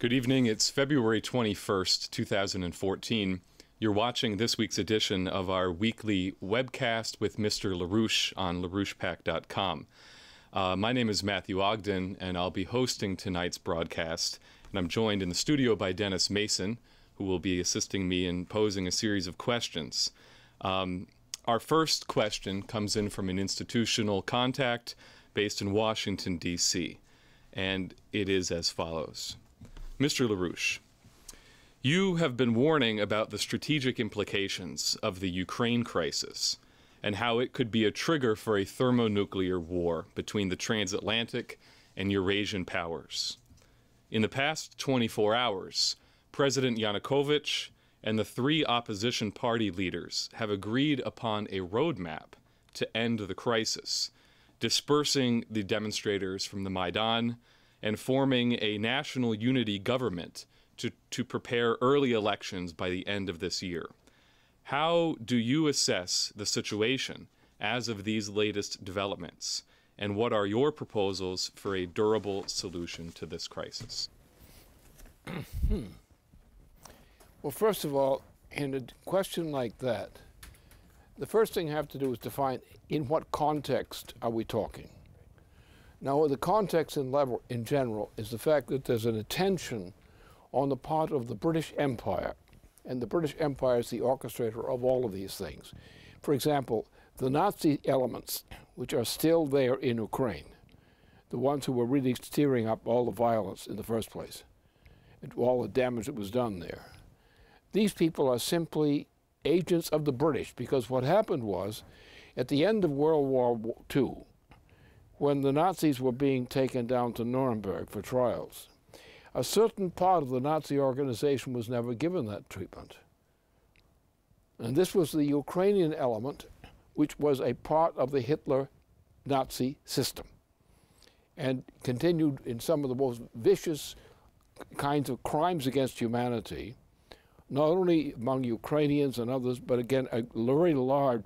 Good evening. It's February 21st, 2014. You're watching this week's edition of our weekly webcast with Mr. LaRouche on LaRouchepack.com. My name is Matthew Ogden, and I'll be hosting tonight's broadcast. And I'm joined in the studio by Dennis Mason, who will be assisting me in posing a series of questions. Our first question comes in from an institutional contact based in Washington, D.C., and it is as follows. Mr. LaRouche, you have been warning about the strategic implications of the Ukraine crisis and how it could be a trigger for a thermonuclear war between the transatlantic and Eurasian powers. In the past 24 hours, President Yanukovych and the three opposition party leaders have agreed upon a roadmap to end the crisis, dispersing the demonstrators from the Maidan and forming a national unity government to prepare early elections by the end of this year. How do you assess the situation as of these latest developments, and what are your proposals for a durable solution to this crisis? Well, first of all, in a question like that, the first thing you have to do is define in what context are we talking. Now, the context in general is the fact that there's an attention on the part of the British Empire, and the British Empire is the orchestrator of all of these things. For example, the Nazi elements, which are still there in Ukraine, the ones who were really steering up all the violence in the first place, and all the damage that was done there. These people are simply agents of the British, because what happened was, at the end of World War II, when the Nazis were being taken down to Nuremberg for trials, a certain part of the Nazi organization was never given that treatment. And this was the Ukrainian element, which was a part of the Hitler Nazi system, and continued in some of the most vicious kinds of crimes against humanity, not only among Ukrainians and others, but again, a very large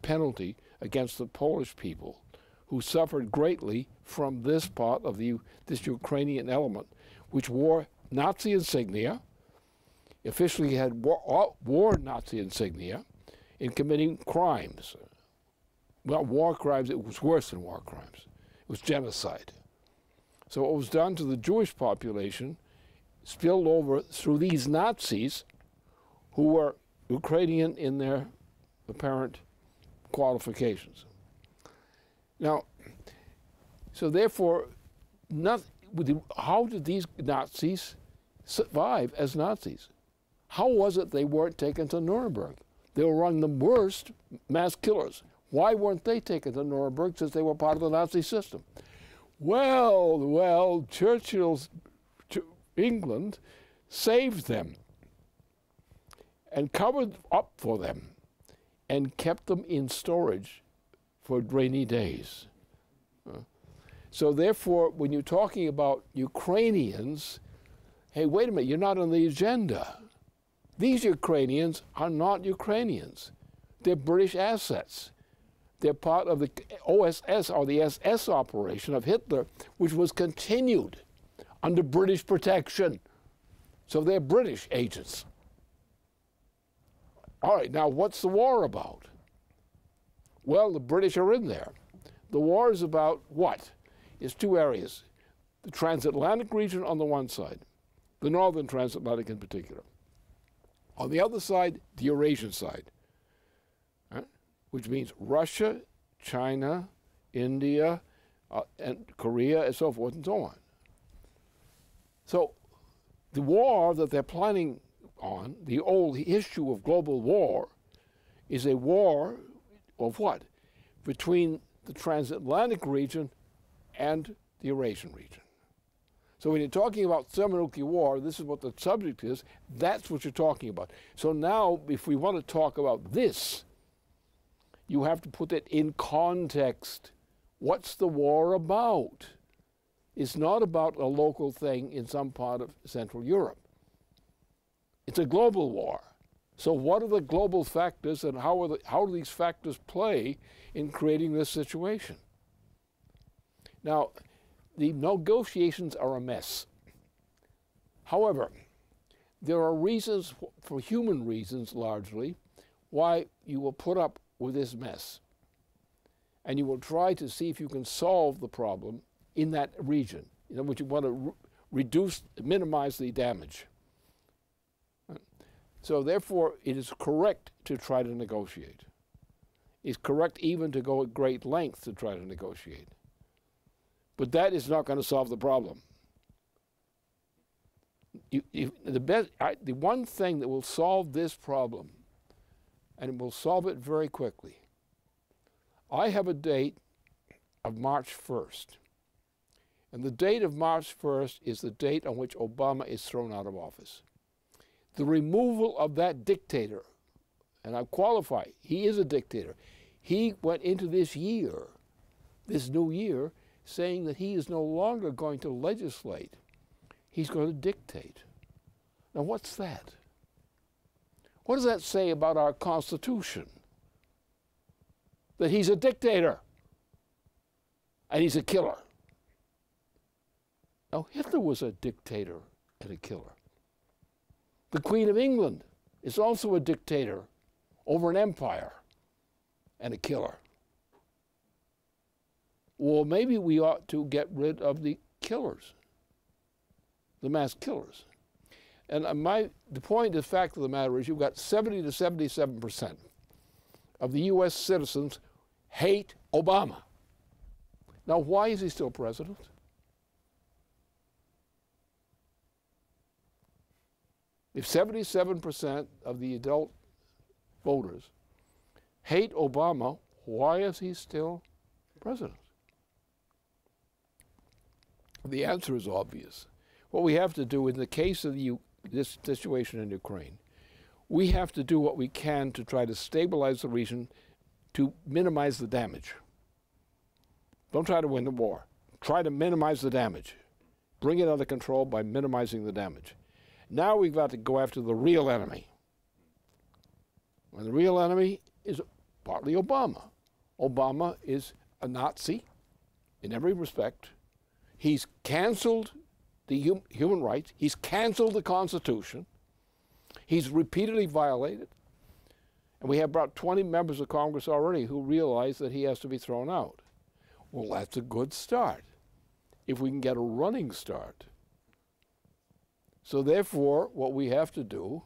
penalty against the Polish people, who suffered greatly from this part of this Ukrainian element, which wore Nazi insignia, officially had wore Nazi insignia, in committing crimes. Well, war crimes, it was worse than war crimes. It was genocide. So what was done to the Jewish population spilled over through these Nazis who were Ukrainian in their apparent qualifications. Now, so therefore, how did these Nazis survive as Nazis? How was it they weren't taken to Nuremberg? They were among the worst mass killers. Why weren't they taken to Nuremberg, since they were part of the Nazi system? Well, Churchill's England saved them and covered up for them and kept them in storage for rainy days. So therefore, when you're talking about Ukrainians, hey, wait a minute, you're not on the agenda. These Ukrainians are not Ukrainians. They're British assets. They're part of the OSS, or the SS operation of Hitler, which was continued under British protection. So they're British agents. All right, now what's the war about? Well, the British are in there. The war is about what? It's two areas. The transatlantic region on the one side, the northern transatlantic in particular. On the other side, the Eurasian side, which means Russia, China, India, and Korea, and so forth and so on. So the war that they're planning on, the old issue of global war, is a war of what? Between the transatlantic region and the Eurasian region. So when you're talking about thermonuclear war, this is what the subject is, that's what you're talking about. So now, if we want to talk about this, you have to put it in context. What's the war about? It's not about a local thing in some part of Central Europe. It's a global war. So what are the global factors, and how do these factors play in creating this situation? Now, the negotiations are a mess. However, there are reasons, for human reasons largely, why you will put up with this mess. And you will try to see if you can solve the problem in that region. In other words, you want to reduce, minimize the damage. So therefore, it is correct to try to negotiate. It's correct even to go at great length to try to negotiate. But that is not going to solve the problem. The one thing that will solve this problem, and it will solve it very quickly, I have a date of March 1st. And the date of March 1st is the date on which Obama is thrown out of office. The removal of that dictator, and I qualify, he is a dictator. He went into this year, this new year, saying that he is no longer going to legislate. He's going to dictate. Now what's that? What does that say about our Constitution? That he's a dictator and he's a killer. Now Hitler was a dictator and a killer. The Queen of England is also a dictator over an empire and a killer. Well, maybe we ought to get rid of the killers, the mass killers. And the point, the fact of the matter is you've got 70 to 77% of the U.S. citizens hate Obama. Now, why is he still president? If 77% of the adult voters hate Obama, why is he still president? The answer is obvious. What we have to do in the case of this situation in Ukraine, we have to do what we can to try to stabilize the region to minimize the damage. Don't try to win the war. Try to minimize the damage. Bring it under control by minimizing the damage. Now we've got to go after the real enemy. And the real enemy is partly Obama. Obama is a Nazi in every respect. He's canceled the human rights. He's canceled the Constitution. He's repeatedly violated. And we have about 20 members of Congress already who realize that he has to be thrown out. Well, that's a good start, if we can get a running start. So therefore, what we have to do,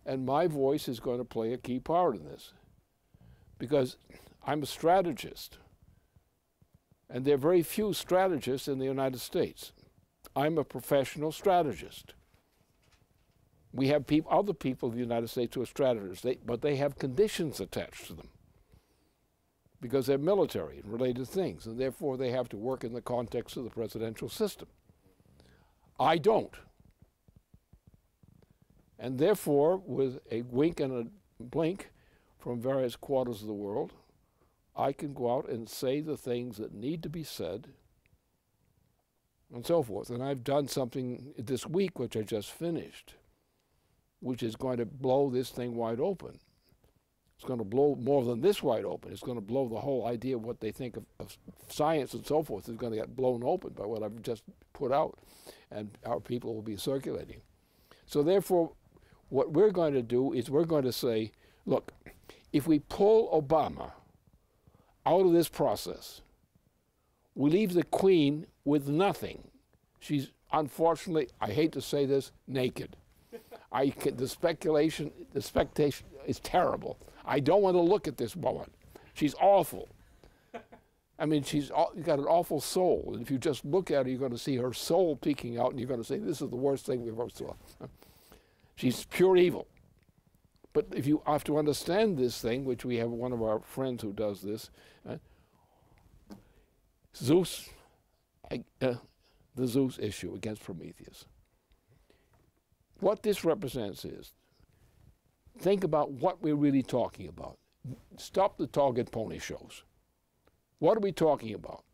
and my voice is going to play a key part in this, because I'm a strategist, and there are very few strategists in the United States. I'm a professional strategist. We have other people in the United States who are strategists, but they have conditions attached to them because they're military and related things, and therefore they have to work in the context of the presidential system. I don't. And therefore, with a wink and a blink from various quarters of the world, I can go out and say the things that need to be said and so forth. And I've done something this week, which I just finished, which is going to blow this thing wide open. It's going to blow more than this wide open. It's going to blow the whole idea of what they think of science and so forth is going to get blown open by what I've just put out, and our people will be circulating. So therefore, what we're going to do is we're going to say, look, if we pull Obama out of this process, we leave the Queen with nothing. She's, unfortunately, I hate to say this, naked. The spectation is terrible. I don't want to look at this woman. She's awful. I mean, she's got an awful soul. And if you just look at her, you're going to see her soul peeking out, and you're going to say, this is the worst thing we've ever saw. She's pure evil. But if you have to understand this thing, which we have one of our friends who does this, Zeus, the Zeus issue against Prometheus. What this represents is, think about what we're really talking about. Stop the dog and pony shows. What are we talking about?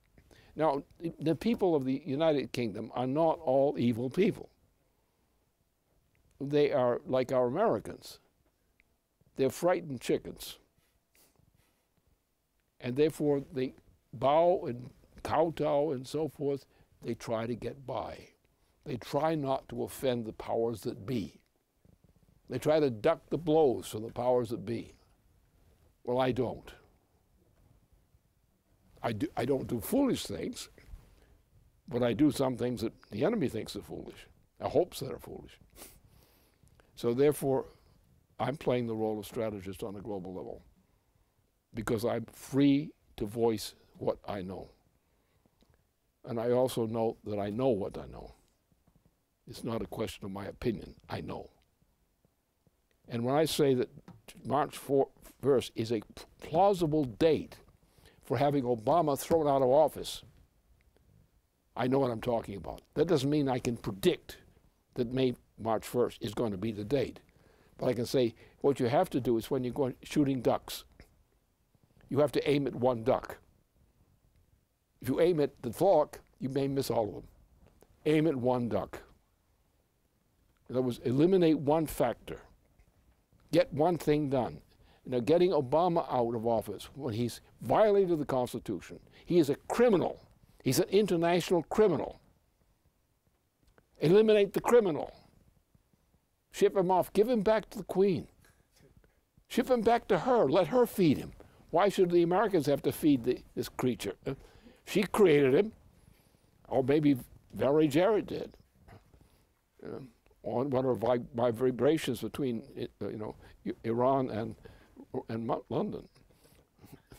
Now, the people of the United Kingdom are not all evil people. They are like our Americans. They're frightened chickens. And therefore, they bow and kowtow and so forth. They try to get by. They try not to offend the powers that be. They try to duck the blows from the powers that be. Well, I don't. I don't do foolish things, but I do some things that the enemy thinks are foolish, or hopes that are foolish. So therefore, I'm playing the role of strategist on a global level because I'm free to voice what I know. And I also know that I know what I know. It's not a question of my opinion. I know. And when I say that March 1st is a plausible date for having Obama thrown out of office, I know what I'm talking about. That doesn't mean I can predict that March 1st is going to be the date. But I can say what you have to do is when you're going shooting ducks, you have to aim at one duck. If you aim at the flock, you may miss all of them. Aim at one duck. In other words, eliminate one factor. Get one thing done. You know, getting Obama out of office when he's violated the Constitution. He is a criminal. He's an international criminal. Eliminate the criminal. Ship him off. Give him back to the Queen. Ship him back to her. Let her feed him. Why should the Americans have to feed this creature? She created him. Or maybe Valerie Jarrett did. On one of my vibrations between Iran and London.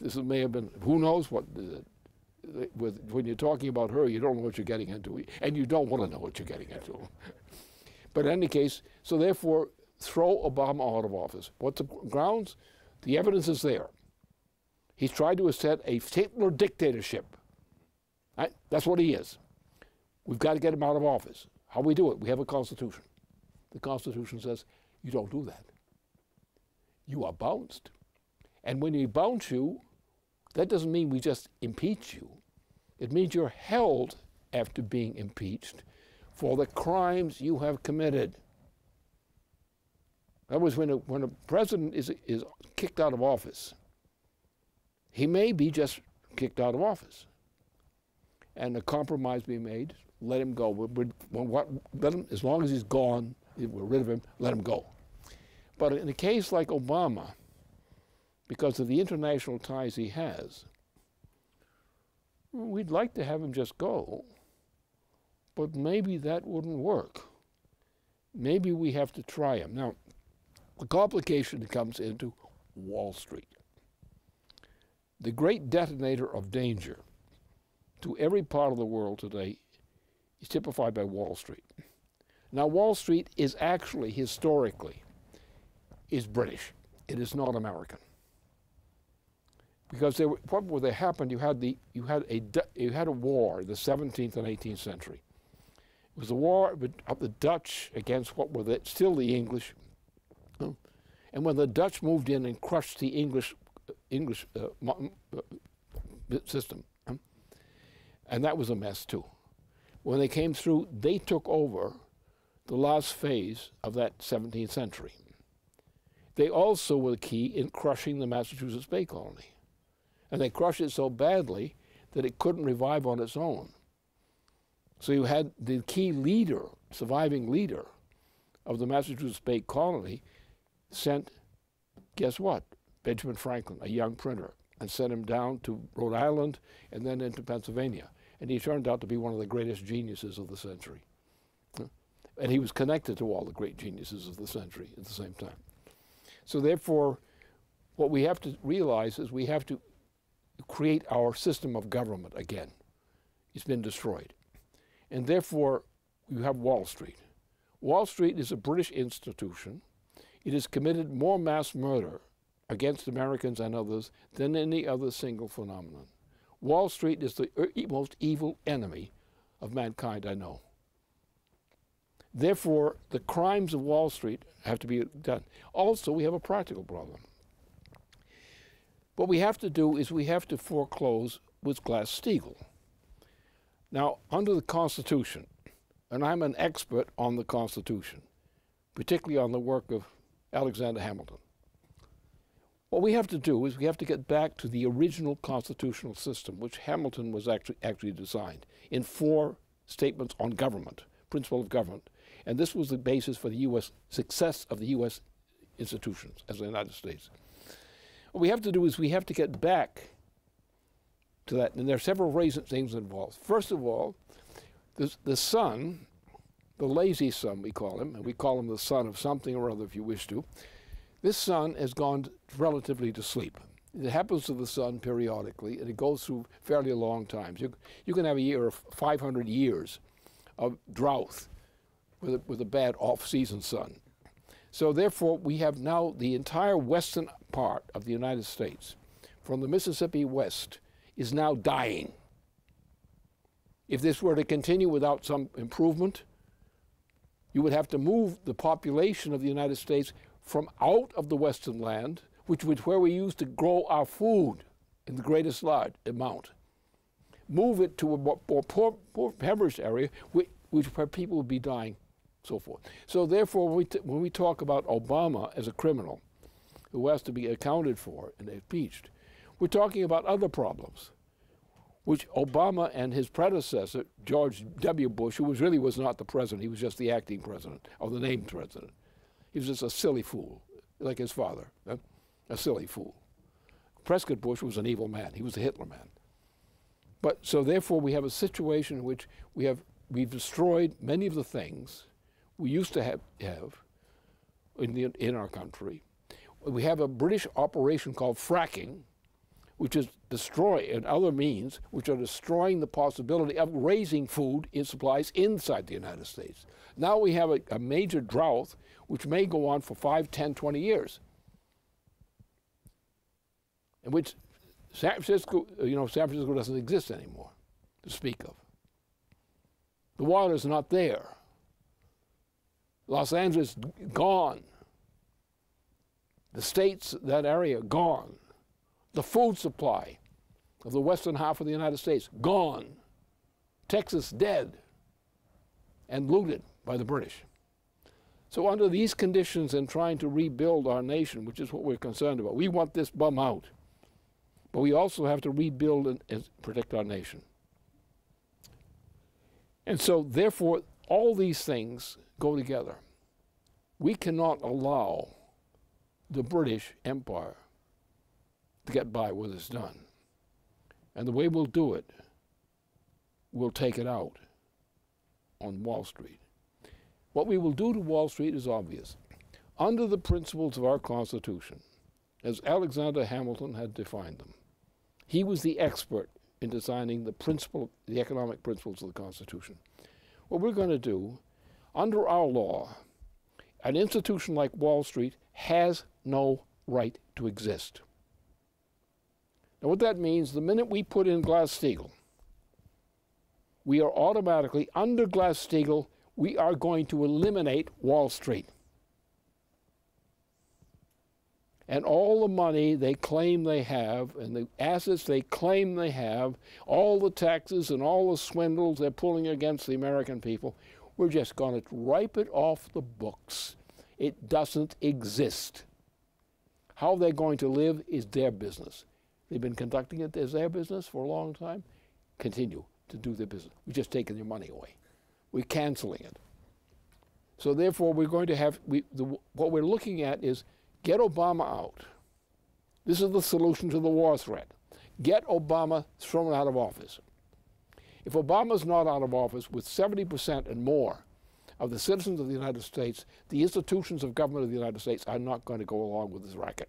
This may have been, who knows what, when you're talking about her, you don't know what you're getting into, and you don't want to know what you're getting into. But in any case, so therefore, throw Obama out of office. What's the grounds? The evidence is there. He's tried to set a Hitler dictatorship. Right? That's what he is. We've got to get him out of office. How we do it? We have a constitution. The Constitution says, you don't do that. You are bounced. And when we bounce you, that doesn't mean we just impeach you. It means you're held after being impeached for the crimes you have committed. That was when a president is kicked out of office. He may be just kicked out of office. And a compromise be made, let him go. Let him, as long as he's gone, we're rid of him, let him go. But in a case like Obama, because of the international ties he has, we'd like to have him just go, but maybe that wouldn't work. Maybe we have to try him. Now, the complication comes into Wall Street. The great detonator of danger to every part of the world today is typified by Wall Street. Now, Wall Street is actually, historically, is British. It is not American. Because what happened? You had a war in the 17th and 18th century. It was a war of the Dutch against what were still the English. And when the Dutch moved in and crushed the English system, and that was a mess too. When they came through, they took over the last phase of that 17th century. They also were the key in crushing the Massachusetts Bay Colony. And they crushed it so badly that it couldn't revive on its own. So you had the key leader, surviving leader of the Massachusetts Bay Colony sent, guess what? Benjamin Franklin, a young printer, and sent him down to Rhode Island and then into Pennsylvania. And he turned out to be one of the greatest geniuses of the century. And he was connected to all the great geniuses of the century at the same time. So therefore, what we have to realize is we have to create our system of government again. It's been destroyed. And therefore, you have Wall Street. Wall Street is a British institution. It has committed more mass murder against Americans and others than any other single phenomenon. Wall Street is the most evil enemy of mankind I know. Therefore, the crimes of Wall Street have to be done. Also, we have a practical problem. What we have to do is we have to foreclose with Glass-Steagall. Now, under the Constitution, and I'm an expert on the Constitution, particularly on the work of Alexander Hamilton, what we have to do is we have to get back to the original constitutional system, which Hamilton was actually designed in 4 statements on government, principle of government. And this was the basis for the U.S. success of the U.S. institutions as the United States. What we have to do is we have to get back to that. And there are several things involved. First of all, the sun, the lazy sun we call him, and we call him the son of something or other if you wish to, this sun has gone relatively to sleep. It happens to the sun periodically, and it goes through fairly long times. You can have a year of 500 years of drought with a bad off-season sun. So therefore, we have now the entire western part of the United States, from the Mississippi west, is now dying. If this were to continue without some improvement, you would have to move the population of the United States from out of the western land, which was where we used to grow our food in the greatest large amount, move it to a more poor impoverished area, where people would be dying, so forth. So therefore, when we talk about Obama as a criminal who has to be accounted for and impeached, we're talking about other problems, which Obama and his predecessor, George W. Bush, who really was not the president, he was just the acting president, or the named president. He was just a silly fool, like his father, a silly fool. Prescott Bush was an evil man. He was a Hitler man. But so therefore, we have a situation in which we've destroyed many of the things we used to have in our country. We have a British operation called fracking, which is and other means, which are destroying the possibility of raising food in supplies inside the United States. Now we have a major drought, which may go on for 5, 10, 20 years, in which San Francisco doesn't exist anymore, to speak of. The water is not there. Los Angeles, gone. The states, that area, gone. The food supply of the western half of the United States, gone. Texas, dead and looted by the British. So under these conditions and trying to rebuild our nation, which is what we're concerned about, we want this bum out. But we also have to rebuild and protect our nation. And so therefore, all these things go together. We cannot allow the British Empire to get by with this done. And the way we'll do it, we'll take it out on Wall Street. What we will do to Wall Street is obvious. Under the principles of our Constitution, as Alexander Hamilton had defined them, he was the expert in designing the economic principles of the Constitution. What we're going to do, under our law, an institution like Wall Street has no right to exist. Now what that means, the minute we put in Glass-Steagall, we are automatically, under Glass-Steagall, we are going to eliminate Wall Street. And all the money they claim they have, and the assets they claim they have, all the taxes and all the swindles they're pulling against the American people, we're just going to wipe it off the books. It doesn't exist. How they're going to live is their business. They've been conducting it as their business for a long time. Continue to do their business. We're just taking their money away. We're canceling it. So therefore, we're going to have, what we're looking at is get Obama out. This is the solution to the war threat. Get Obama thrown out of office. If Obama's not out of office with 70% and more of the citizens of the United States, the institutions of government of the United States are not going to go along with this racket.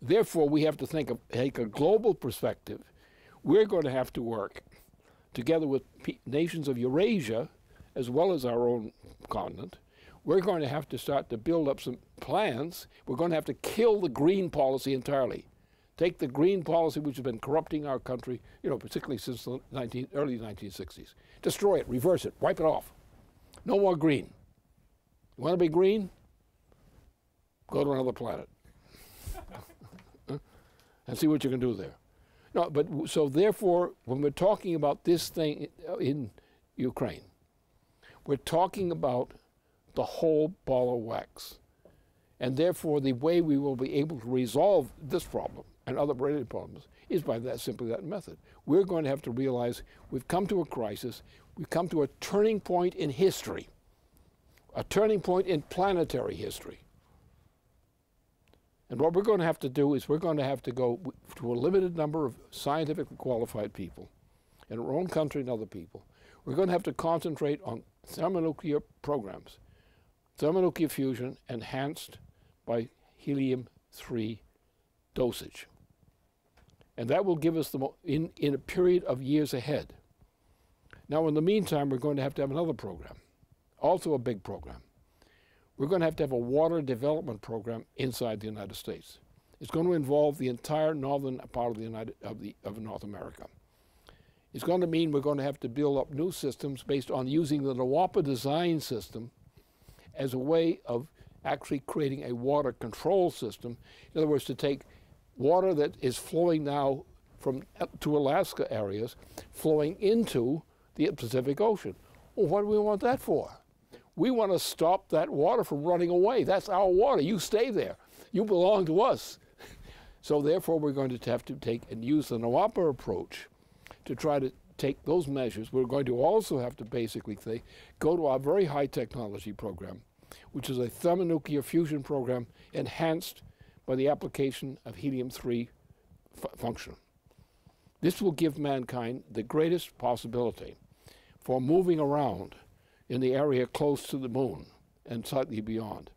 Therefore, we have to take a global perspective. We're going to have to work together with nations of Eurasia, as well as our own continent. We're going to have to start to build up some plans. We're going to have to kill the green policy entirely. Take the green policy, which has been corrupting our country, particularly since the early 1960s. Destroy it, reverse it, wipe it off. No more green. You want to be green? Go to another planet. And see what you can do there. No, but so therefore, when we're talking about this thing in Ukraine, we're talking about the whole ball of wax. And therefore, the way we will be able to resolve this problem and other related problems is by simply that method. We're going to have to realize we've come to a crisis. We come to a turning point in history, a turning point in planetary history. And what we're going to have to do is we're going to have to go to a limited number of scientifically qualified people in our own country and other people. We're going to have to concentrate on thermonuclear programs, thermonuclear fusion enhanced by helium-3 dosage. And that will give us in a period of years ahead. Now, in the meantime, we're going to have another program, also a big program. We're going to have a water development program inside the United States. It's going to involve the entire northern part of North America. It's going to mean we're going to have to build up new systems based on using the NWAPA design system as a way of actually creating a water control system. In other words, to take water that is flowing now to Alaska areas, flowing into the Pacific Ocean. Well, what do we want that for? We want to stop that water from running away. That's our water. You stay there. You belong to us. So therefore, we're going to have to take and use the NWAPA approach to try to take those measures. We're going to also have to basically go to our very high technology program, which is a thermonuclear fusion program enhanced by the application of helium-3 function. This will give mankind the greatest possibility for moving around in the area close to the moon and slightly beyond.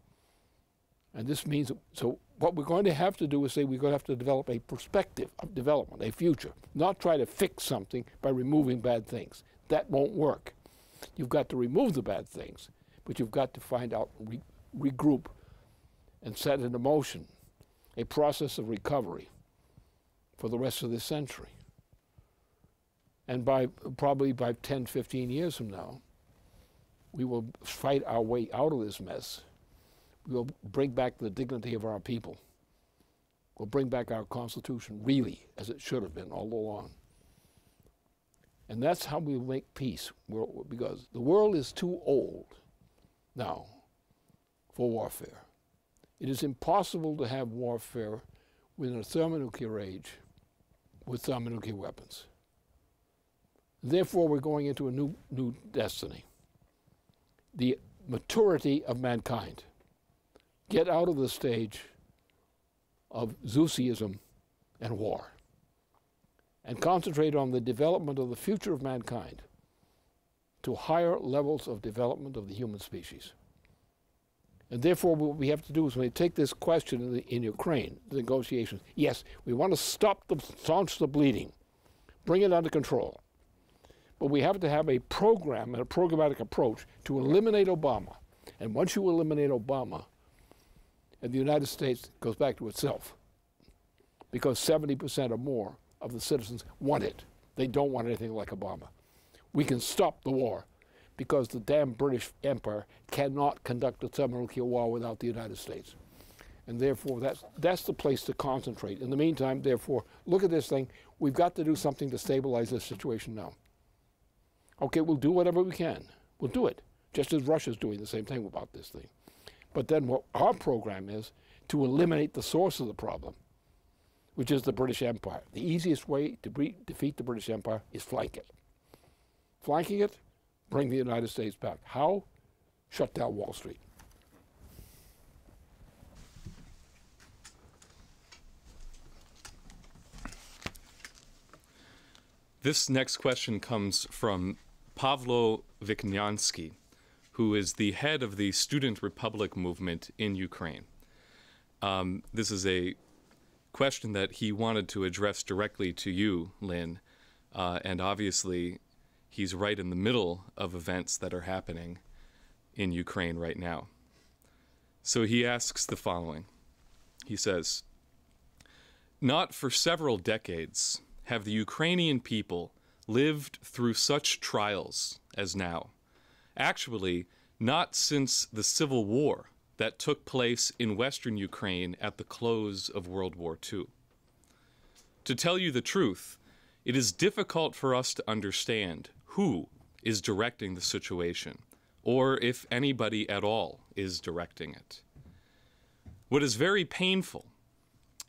And this means, so what we're going to have to do is say we're going to have to develop a perspective of development, a future, not try to fix something by removing bad things. That won't work. You've got to remove the bad things, but you've got to find out, regroup, and set into motion a process of recovery for the rest of this century. And probably by 10, 15 years from now, we will fight our way out of this mess. We will bring back the dignity of our people. We'll bring back our Constitution really as it should have been all along. And that's how we make peace, because the world is too old now for warfare. It is impossible to have warfare within a thermonuclear age with thermonuclear weapons. Therefore, we're going into a new destiny. The maturity of mankind. Get out of the stage of Zeusism and war, and concentrate on the development of the future of mankind to higher levels of development of the human species. And therefore, what we have to do is, when we take this question in Ukraine, the negotiations, yes, we want to staunch the bleeding, bring it under control. But we have to have a program and a programmatic approach to eliminate Obama. And once you eliminate Obama, and the United States goes back to itself, because 70% or more of the citizens want it. They don't want anything like Obama. We can stop the war, because the damn British Empire cannot conduct a thermonuclear war without the United States. And therefore, that's the place to concentrate. In the meantime, therefore, look at this thing. We've got to do something to stabilize this situation now. Okay, we'll do whatever we can. We'll do it, just as Russia's doing the same thing about this thing. But then what our program is to eliminate the source of the problem, which is the British Empire. The easiest way to defeat the British Empire is flank it. Flanking it, bring the United States back. How? Shut down Wall Street. This next question comes from Pavlo Viknyansky, who is the head of the Student Republic movement in Ukraine. This is a question that he wanted to address directly to you, Lynn, and obviously he's right in the middle of events that are happening in Ukraine right now. So he asks the following. He says, "Not for several decades have the Ukrainian people lived through such trials as now. Actually, not since the civil war that took place in Western Ukraine at the close of World War II. To tell you the truth, it is difficult for us to understand who is directing the situation, or if anybody at all is directing it. What is very painful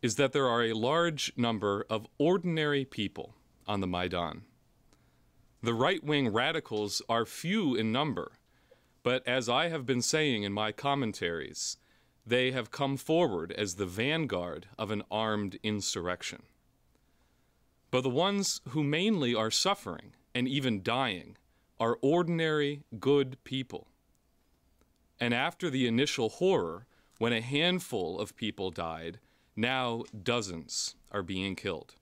is that there are a large number of ordinary people on the Maidan. The right-wing radicals are few in number, but as I have been saying in my commentaries, they have come forward as the vanguard of an armed insurrection. But the ones who mainly are suffering and even dying are ordinary, good people. And after the initial horror, when a handful of people died, now dozens are being killed.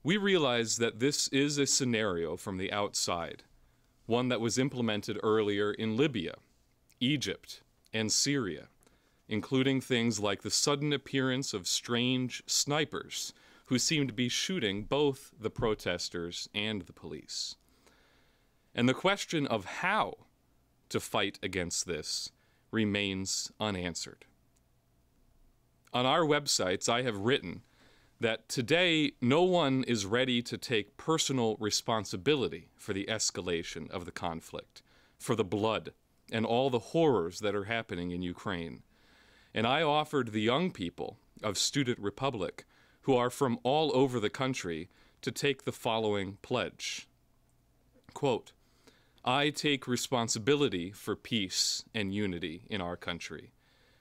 We realize that this is a scenario from the outside, one that was implemented earlier in Libya, Egypt, and Syria, including things like the sudden appearance of strange snipers who seemed to be shooting both the protesters and the police. And the question of how to fight against this remains unanswered. On our websites, I have written that today no one is ready to take personal responsibility for the escalation of the conflict, for the blood and all the horrors that are happening in Ukraine. And I offered the young people of Student Republic, who are from all over the country, to take the following pledge. Quote, I take responsibility for peace and unity in our country.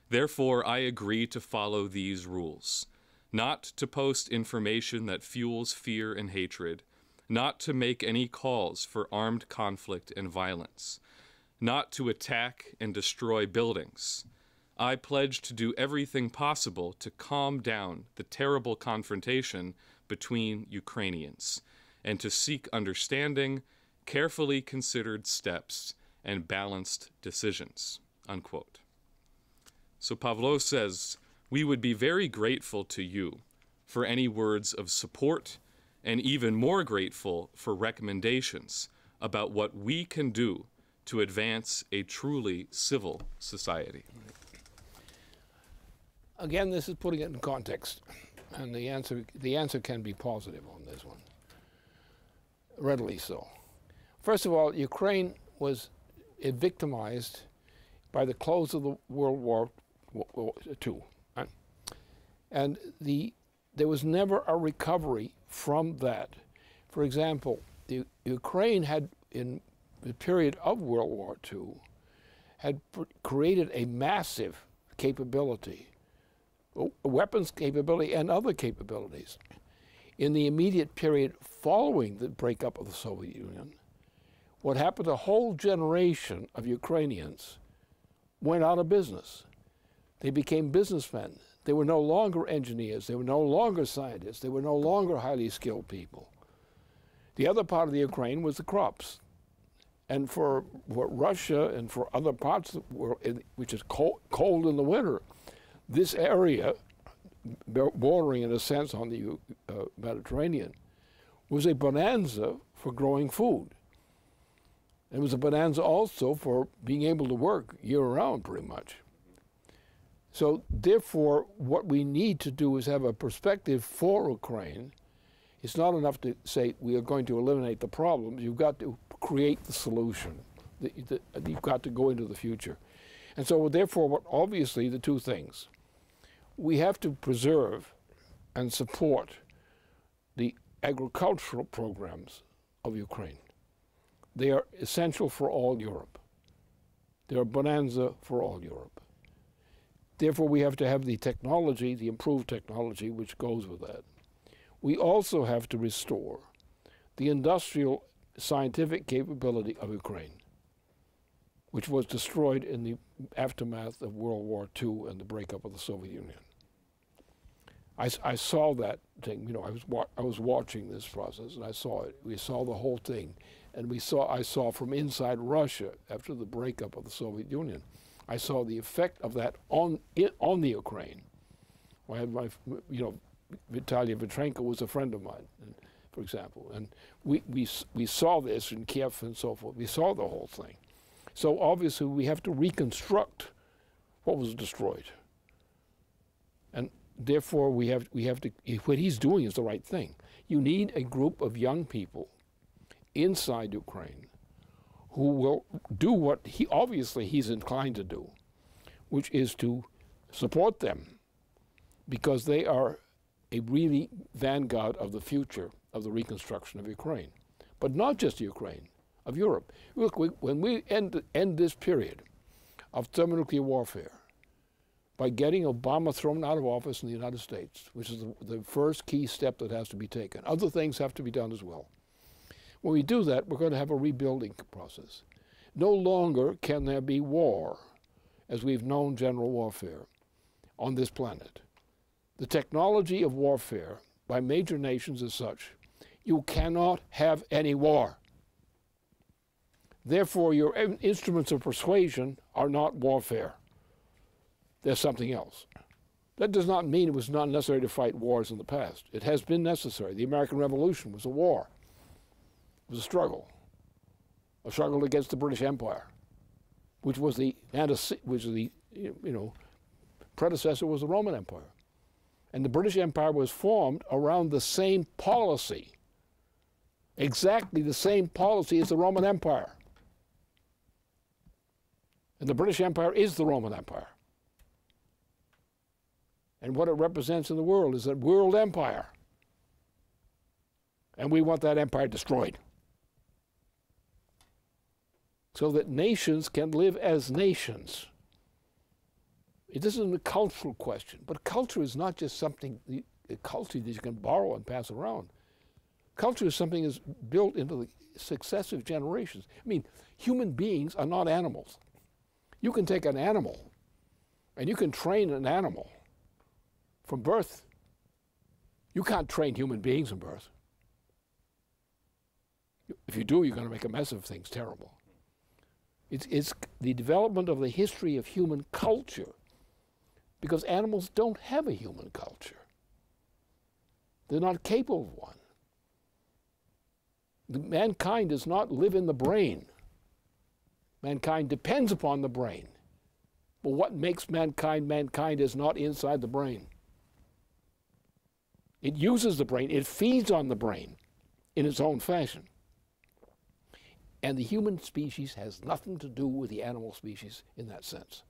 Therefore, I agree to follow these rules. Not to post information that fuels fear and hatred, not to make any calls for armed conflict and violence, not to attack and destroy buildings. I pledge to do everything possible to calm down the terrible confrontation between Ukrainians and to seek understanding, carefully considered steps, and balanced decisions, unquote. So Pavlo says, we would be very grateful to you for any words of support and even more grateful for recommendations about what we can do to advance a truly civil society. Again, this is putting it in context, and the answer can be positive on this one, readily so. First of all, Ukraine was victimized by the close of the World War II. Right? And there was never a recovery from that. For example, Ukraine had, in the period of World War II, had created a massive capability, weapons capability and other capabilities. In the immediate period following the breakup of the Soviet Union, what happened, a whole generation of Ukrainians went out of business. They became businessmen. They were no longer engineers. They were no longer scientists. They were no longer highly skilled people. The other part of the Ukraine was the crops. And for Russia and for other parts of the world, which is cold in the winter, this area, bordering in a sense on the Mediterranean, was a bonanza for growing food. It was a bonanza also for being able to work year-round, pretty much. So therefore, what we need to do is have a perspective for Ukraine. It's not enough to say we are going to eliminate the problems. You've got to create the solution. You've got to go into the future. And so therefore, obviously, the two things. We have to preserve and support the agricultural programs of Ukraine. They are essential for all Europe. They are a bonanza for all Europe. Therefore, we have to have the technology, the improved technology, which goes with that. We also have to restore the industrial scientific capability of Ukraine, which was destroyed in the aftermath of World War II and the breakup of the Soviet Union. I saw that thing, I was watching this process, and I saw it. We saw the whole thing. And I saw from inside Russia, after the breakup of the Soviet Union, I saw the effect of that on the Ukraine. I had Vitaly Vitrenko was a friend of mine, for example, and we saw this in Kiev and so forth. We saw the whole thing. So obviously we have to reconstruct what was destroyed, and therefore we have to. What he's doing is the right thing. You need a group of young people inside Ukraine who will do what he's inclined to do, which is to support them, because they are a really vanguard of the future of the reconstruction of Ukraine. but not just Ukraine, of Europe. Look, when we end this period of thermonuclear warfare by getting Obama thrown out of office in the United States, which is the first key step that has to be taken. Other things have to be done as well. When we do that, we're going to have a rebuilding process. No longer can there be war, as we've known general warfare, on this planet. The technology of warfare by major nations is such, you cannot have any war. Therefore, your instruments of persuasion are not warfare. They're something else. That does not mean it was not necessary to fight wars in the past. It has been necessary. The American Revolution was a war. It was a struggle against the British Empire, which was the predecessor was the Roman Empire. And the British Empire was formed around the same policy, exactly the same policy as the Roman Empire. And the British Empire is the Roman Empire. And what it represents in the world is a world empire. And we want that empire destroyed, so that nations can live as nations. This isn't a cultural question, but culture is not just something, a culture that you can borrow and pass around. Culture is something that's built into the successive generations. I mean, human beings are not animals. You can take an animal and you can train an animal from birth. You can't train human beings from birth. If you do, you're going to make a mess of things terrible. It's the development of the history of human culture, because animals don't have a human culture. They're not capable of one. Mankind does not live in the brain. Mankind depends upon the brain. But what makes mankind mankind is not inside the brain. It uses the brain. It feeds on the brain in its own fashion. And the human species has nothing to do with the animal species in that sense.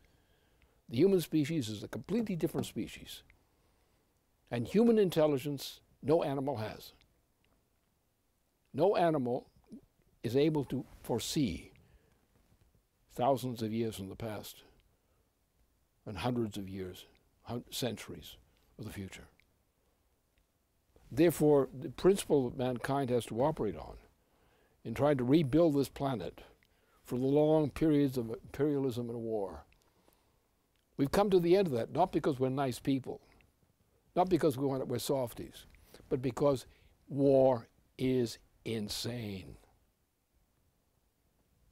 The human species is a completely different species. And human intelligence, no animal has. No animal is able to foresee thousands of years in the past and hundreds of years, centuries of the future. Therefore, the principle that mankind has to operate on in trying to rebuild this planet from the long periods of imperialism and war, we've come to the end of that, not because we're nice people, not because we're softies, but because war is insane.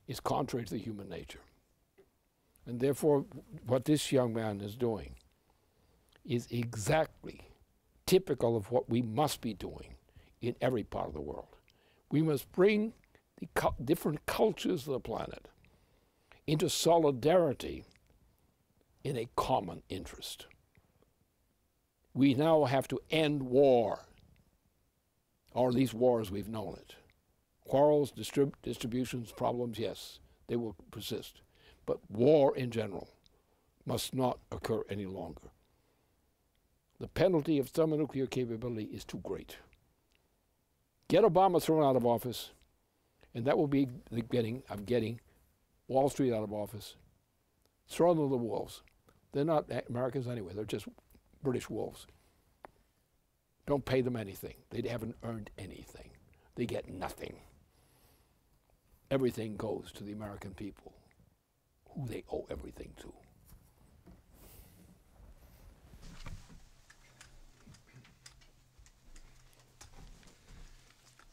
It's contrary to the human nature. And therefore, what this young man is doing is exactly typical of what we must be doing in every part of the world. We must bring the different cultures of the planet into solidarity in a common interest. We now have to end war, or at least war as we've known it. Quarrels, distributions, problems, yes, they will persist. But war in general must not occur any longer. The penalty of thermonuclear capability is too great. Get Obama thrown out of office, and that will be the getting of getting Wall Street out of office. Throw them to the wolves. They're not Americans anyway, they're just British wolves. Don't pay them anything. They haven't earned anything. They get nothing. Everything goes to the American people, who they owe everything to.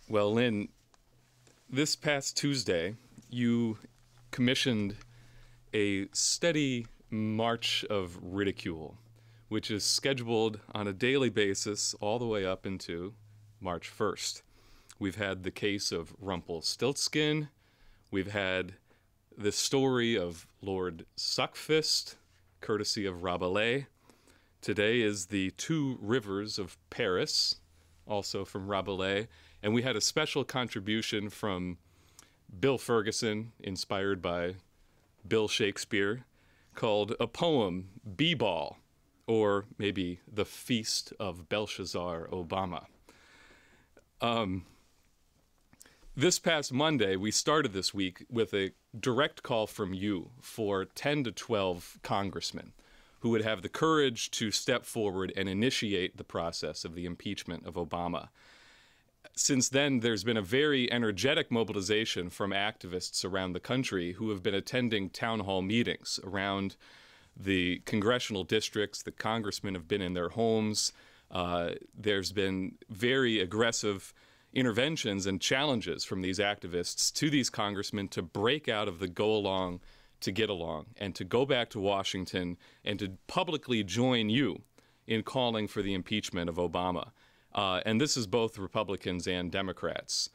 Well, Lynn, this past Tuesday, you commissioned a steady march of ridicule, which is scheduled on a daily basis all the way up into March 1st. We've had the case of Rumpelstiltskin. We've had the story of Lord Suckfist, courtesy of Rabelais. Today is the Two Rivers of Paris, also from Rabelais. And we had a special contribution from Bill Ferguson, inspired by Bill Shakespeare, called a poem, B-Ball, or maybe The Feast of Belshazzar Obama. This past Monday, we started this week with a direct call from you for 10 to 12 congressmen who would have the courage to step forward and initiate the process of the impeachment of Obama. Since then, there's been a very energetic mobilization from activists around the country who have been attending town hall meetings around the congressional districts. The congressmen have been in their homes. There's been very aggressive interventions and challenges from these activists to these congressmen to break out of the go along to get along and to go back to Washington and to publicly join you in calling for the impeachment of Obama. And this is both Republicans and Democrats.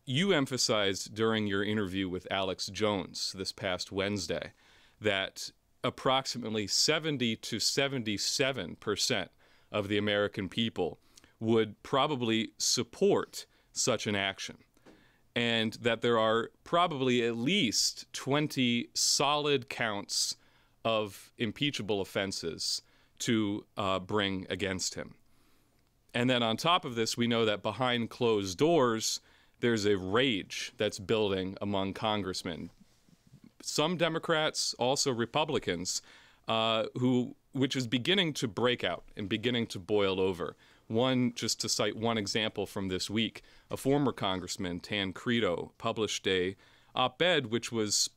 You emphasized during your interview with Alex Jones this past Wednesday that approximately 70 to 77% of the American people would probably support such an action, and that there are probably at least 20 solid counts of impeachable offenses to bring against him. And then on top of this, we know that behind closed doors, there's a rage that's building among congressmen. Some Democrats, also Republicans, which is beginning to break out and beginning to boil over. One, just to cite one example from this week, a former congressman, Tancredo, published a op-ed which was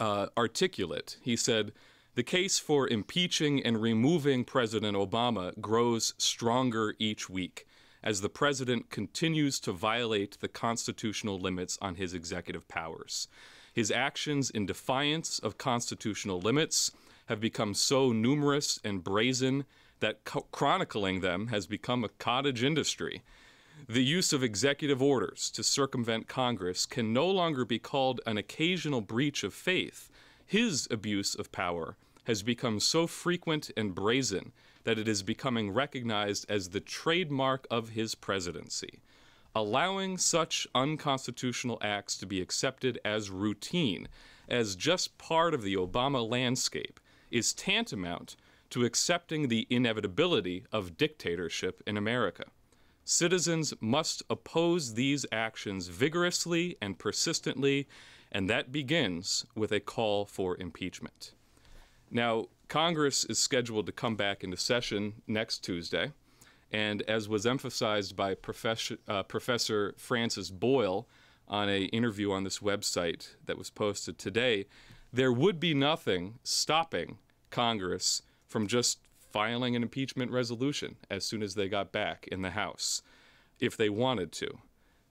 articulate. He said, "The case for impeaching and removing President Obama grows stronger each week as the president continues to violate the constitutional limits on his executive powers. His actions in defiance of constitutional limits have become so numerous and brazen that chronicling them has become a cottage industry. The use of executive orders to circumvent Congress can no longer be called an occasional breach of faith. His abuse of power has become so frequent and brazen that it is becoming recognized as the trademark of his presidency. Allowing such unconstitutional acts to be accepted as routine, as just part of the Obama landscape, is tantamount to accepting the inevitability of dictatorship in America. Citizens must oppose these actions vigorously and persistently, and that begins with a call for impeachment." Now, Congress is scheduled to come back into session next Tuesday, and as was emphasized by Professor Francis Boyle on an interview on this website that was posted today, there would be nothing stopping Congress from just filing an impeachment resolution as soon as they got back in the House, if they wanted to.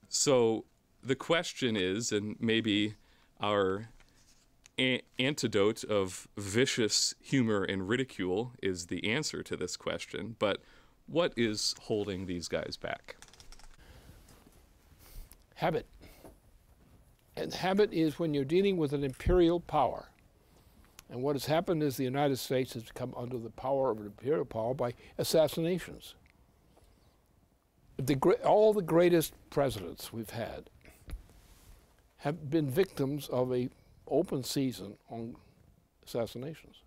So the question is, and maybe our antidote of vicious humor and ridicule is the answer to this question, but what is holding these guys back? Habit. And habit is when you're dealing with an imperial power. And what has happened is the United States has come under the power of an imperial power by assassinations. All the greatest presidents we've had have been victims of an open season on assassinations.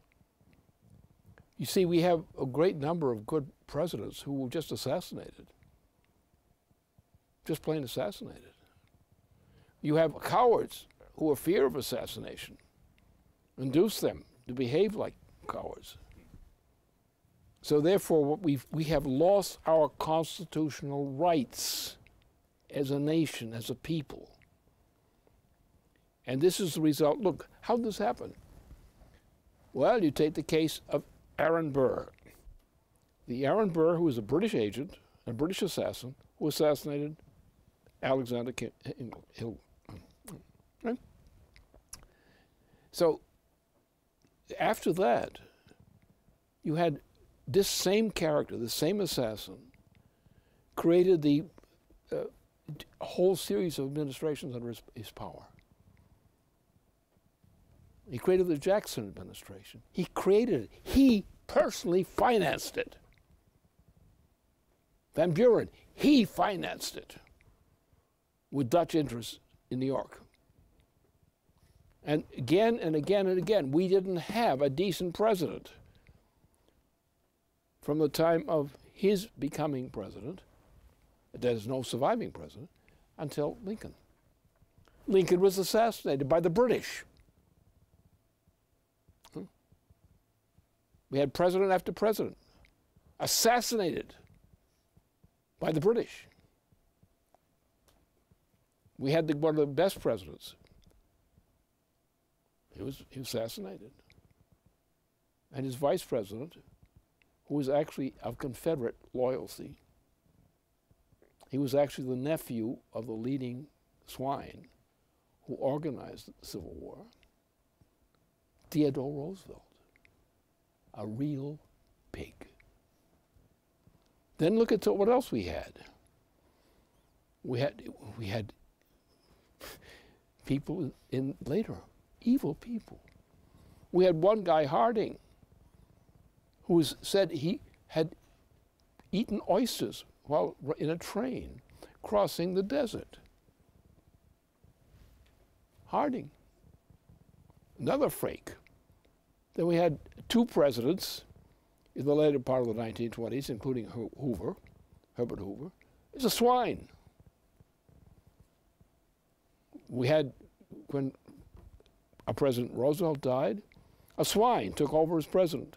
You see, we have a great number of good presidents who were just assassinated. Just plain assassinated. You have cowards who are fear of assassination, induce them to behave like cowards. So therefore, we have lost our constitutional rights as a nation, as a people. And this is the result. Look, how did this happen? Well, you take the case of Aaron Burr. The Aaron Burr, who was a British agent, a British assassin, who assassinated Alexander Hill. Right? So after that, you had this same character, the same assassin, created the whole series of administrations under his power. He created the Jackson administration. He created it. He personally financed it. Van Buren, he financed it with Dutch interests in New York. And again and again and again, we didn't have a decent president from the time of his becoming president. There's no surviving president until Lincoln. Lincoln was assassinated by the British. We had president after president assassinated by the British. We had one of the best presidents. He was assassinated. And his vice president, who was actually of Confederate loyalty, he was actually the nephew of the leading swine who organized the Civil War, Theodore Roosevelt, a real pig. Then look at what else we had. We had people in later, evil people. We had one guy, Harding, who said he had eaten oysters while in a train crossing the desert. Harding, another fake. Then we had two presidents in the later part of the 1920s, including Herbert Hoover. He's a swine. We had, when our President Roosevelt died, a swine took over as president.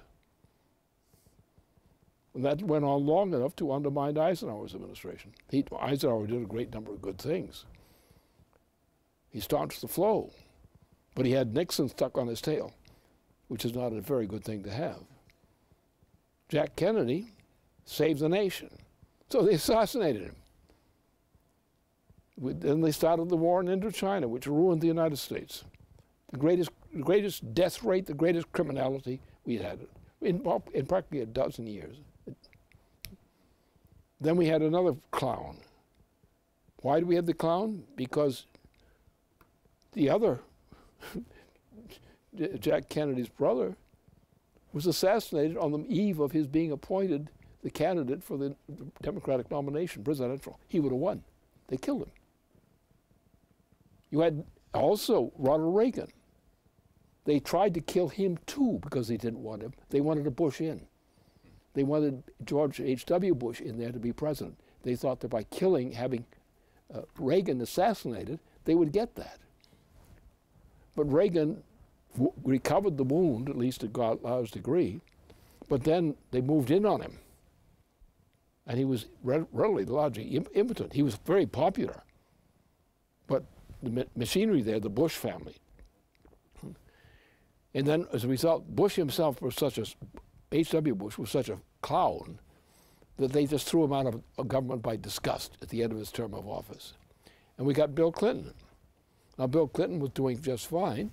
And that went on long enough to undermine Eisenhower's administration. Eisenhower did a great number of good things. He staunched the flow, but he had Nixon stuck on his tail, which is not a very good thing to have. Jack Kennedy saved the nation, so they assassinated him. Then they started the war in Indochina, which ruined the United States. The greatest death rate, the greatest criminality we had in practically a dozen years. Then we had another clown. Why do we have the clown? Because the other, Jack Kennedy's brother, was assassinated on the eve of his being appointed the candidate for the Democratic nomination, presidential. He would have won. They killed him. You had also Ronald Reagan. They tried to kill him too because they didn't want him. They wanted to Bush in. They wanted George H.W. Bush in there to be president. They thought that by having Reagan assassinated, they would get that. But Reagan recovered the wound, at least to God's degree, but then they moved in on him. And he was readily, largely impotent. He was very popular. But the machinery there, the Bush family. And then as a result, Bush himself was H.W. Bush was such a clown that they just threw him out of government by disgust at the end of his term of office. And we got Bill Clinton. Now, Bill Clinton was doing just fine,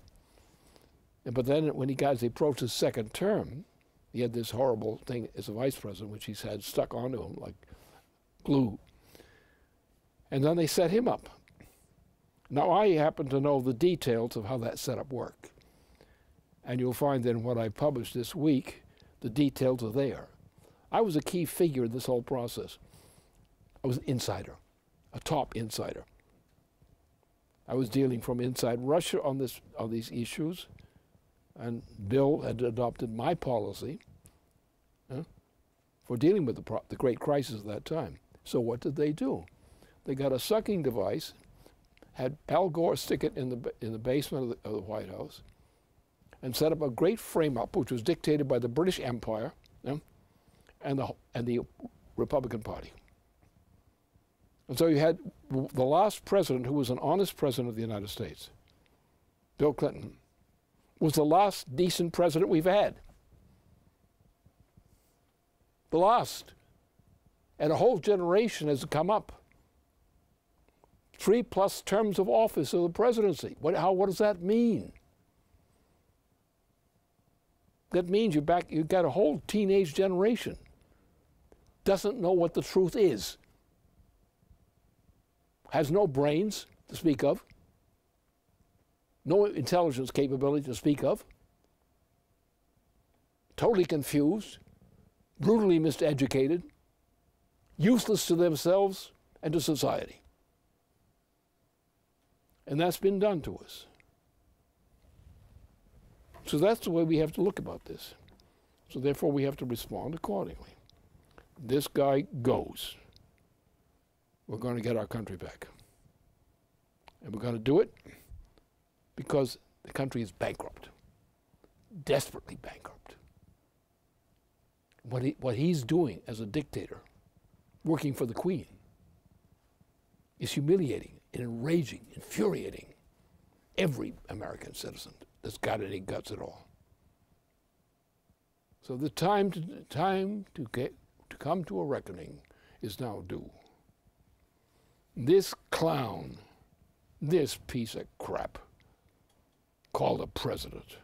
but then when he approached his second term, he had this horrible thing as a vice president, which he's had stuck onto him like glue. And then they set him up. Now, I happen to know the details of how that setup worked. And you'll find that in what I published this week, the details are there. I was a key figure in this whole process. I was an insider, a top insider. I was dealing from inside Russia on these issues, and Bill had adopted my policy for dealing with the great crisis of that time. So what did they do? They got a sucking device, had Al Gore stick it in the basement of the White House, and set up a great frame-up, which was dictated by the British Empire and the Republican Party. And so you had the last president, who was an honest president of the United States, Bill Clinton, was the last decent president we've had. The last. And a whole generation has come up. 3+ terms of office of the presidency. What does that mean? That means you've got a whole teenage generation doesn't know what the truth is, has no brains to speak of, no intelligence capability to speak of, totally confused, brutally miseducated, useless to themselves and to society. And that's been done to us. So that's the way we have to look about this. So therefore we have to respond accordingly. This guy goes. We're going to get our country back. And we're going to do it because the country is bankrupt, desperately bankrupt. What he's doing as a dictator, working for the Queen, is humiliating and enraging, infuriating every American citizen that's got any guts at all. So the time to come to a reckoning is now due. This clown, this piece of crap called a president,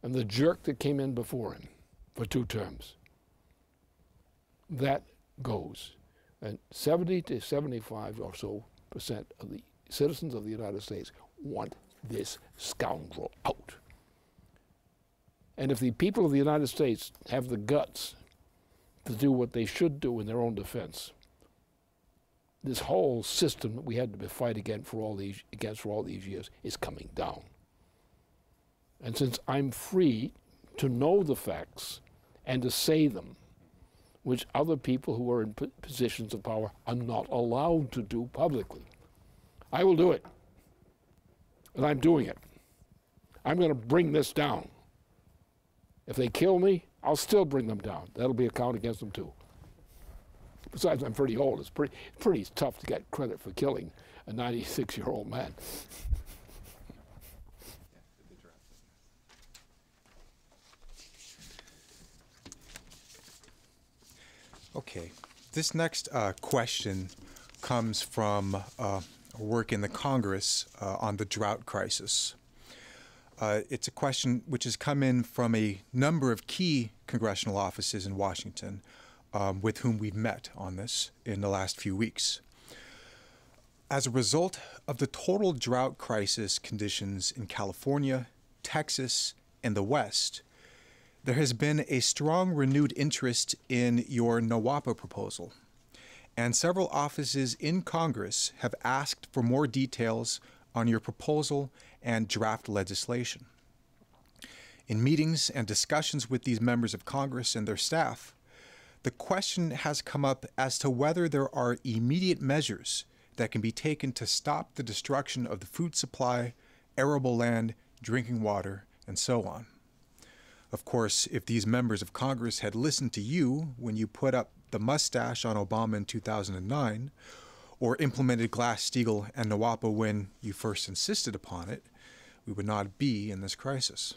and the jerk that came in before him for 2 terms, that goes. And 70 to 75 or so % of the citizens of the United States want this scoundrel out. And if the people of the United States have the guts to do what they should do in their own defense, this whole system that we had to fight against for all these years is coming down. And since I'm free to know the facts and to say them, which other people who are in positions of power are not allowed to do publicly, I will do it. And I'm doing it. I'm going to bring this down. If they kill me, I'll still bring them down. That'll be a count against them too. Besides, I'm pretty old. It's pretty tough to get credit for killing a 96-year-old man. Okay, this next question comes from work in the Congress on the drought crisis. It's a question which has come in from a number of key congressional offices in Washington with whom we've met on this in the last few weeks. As a result of the total drought crisis conditions in California, Texas, and the West, there has been a strong renewed interest in your NWAPA proposal, and several offices in Congress have asked for more details on your proposal and draft legislation. In meetings and discussions with these members of Congress and their staff, the question has come up as to whether there are immediate measures that can be taken to stop the destruction of the food supply, arable land, drinking water, and so on. Of course, if these members of Congress had listened to you when you put up the mustache on Obama in 2009, or implemented Glass-Steagall and NWAPA when you first insisted upon it, we would not be in this crisis.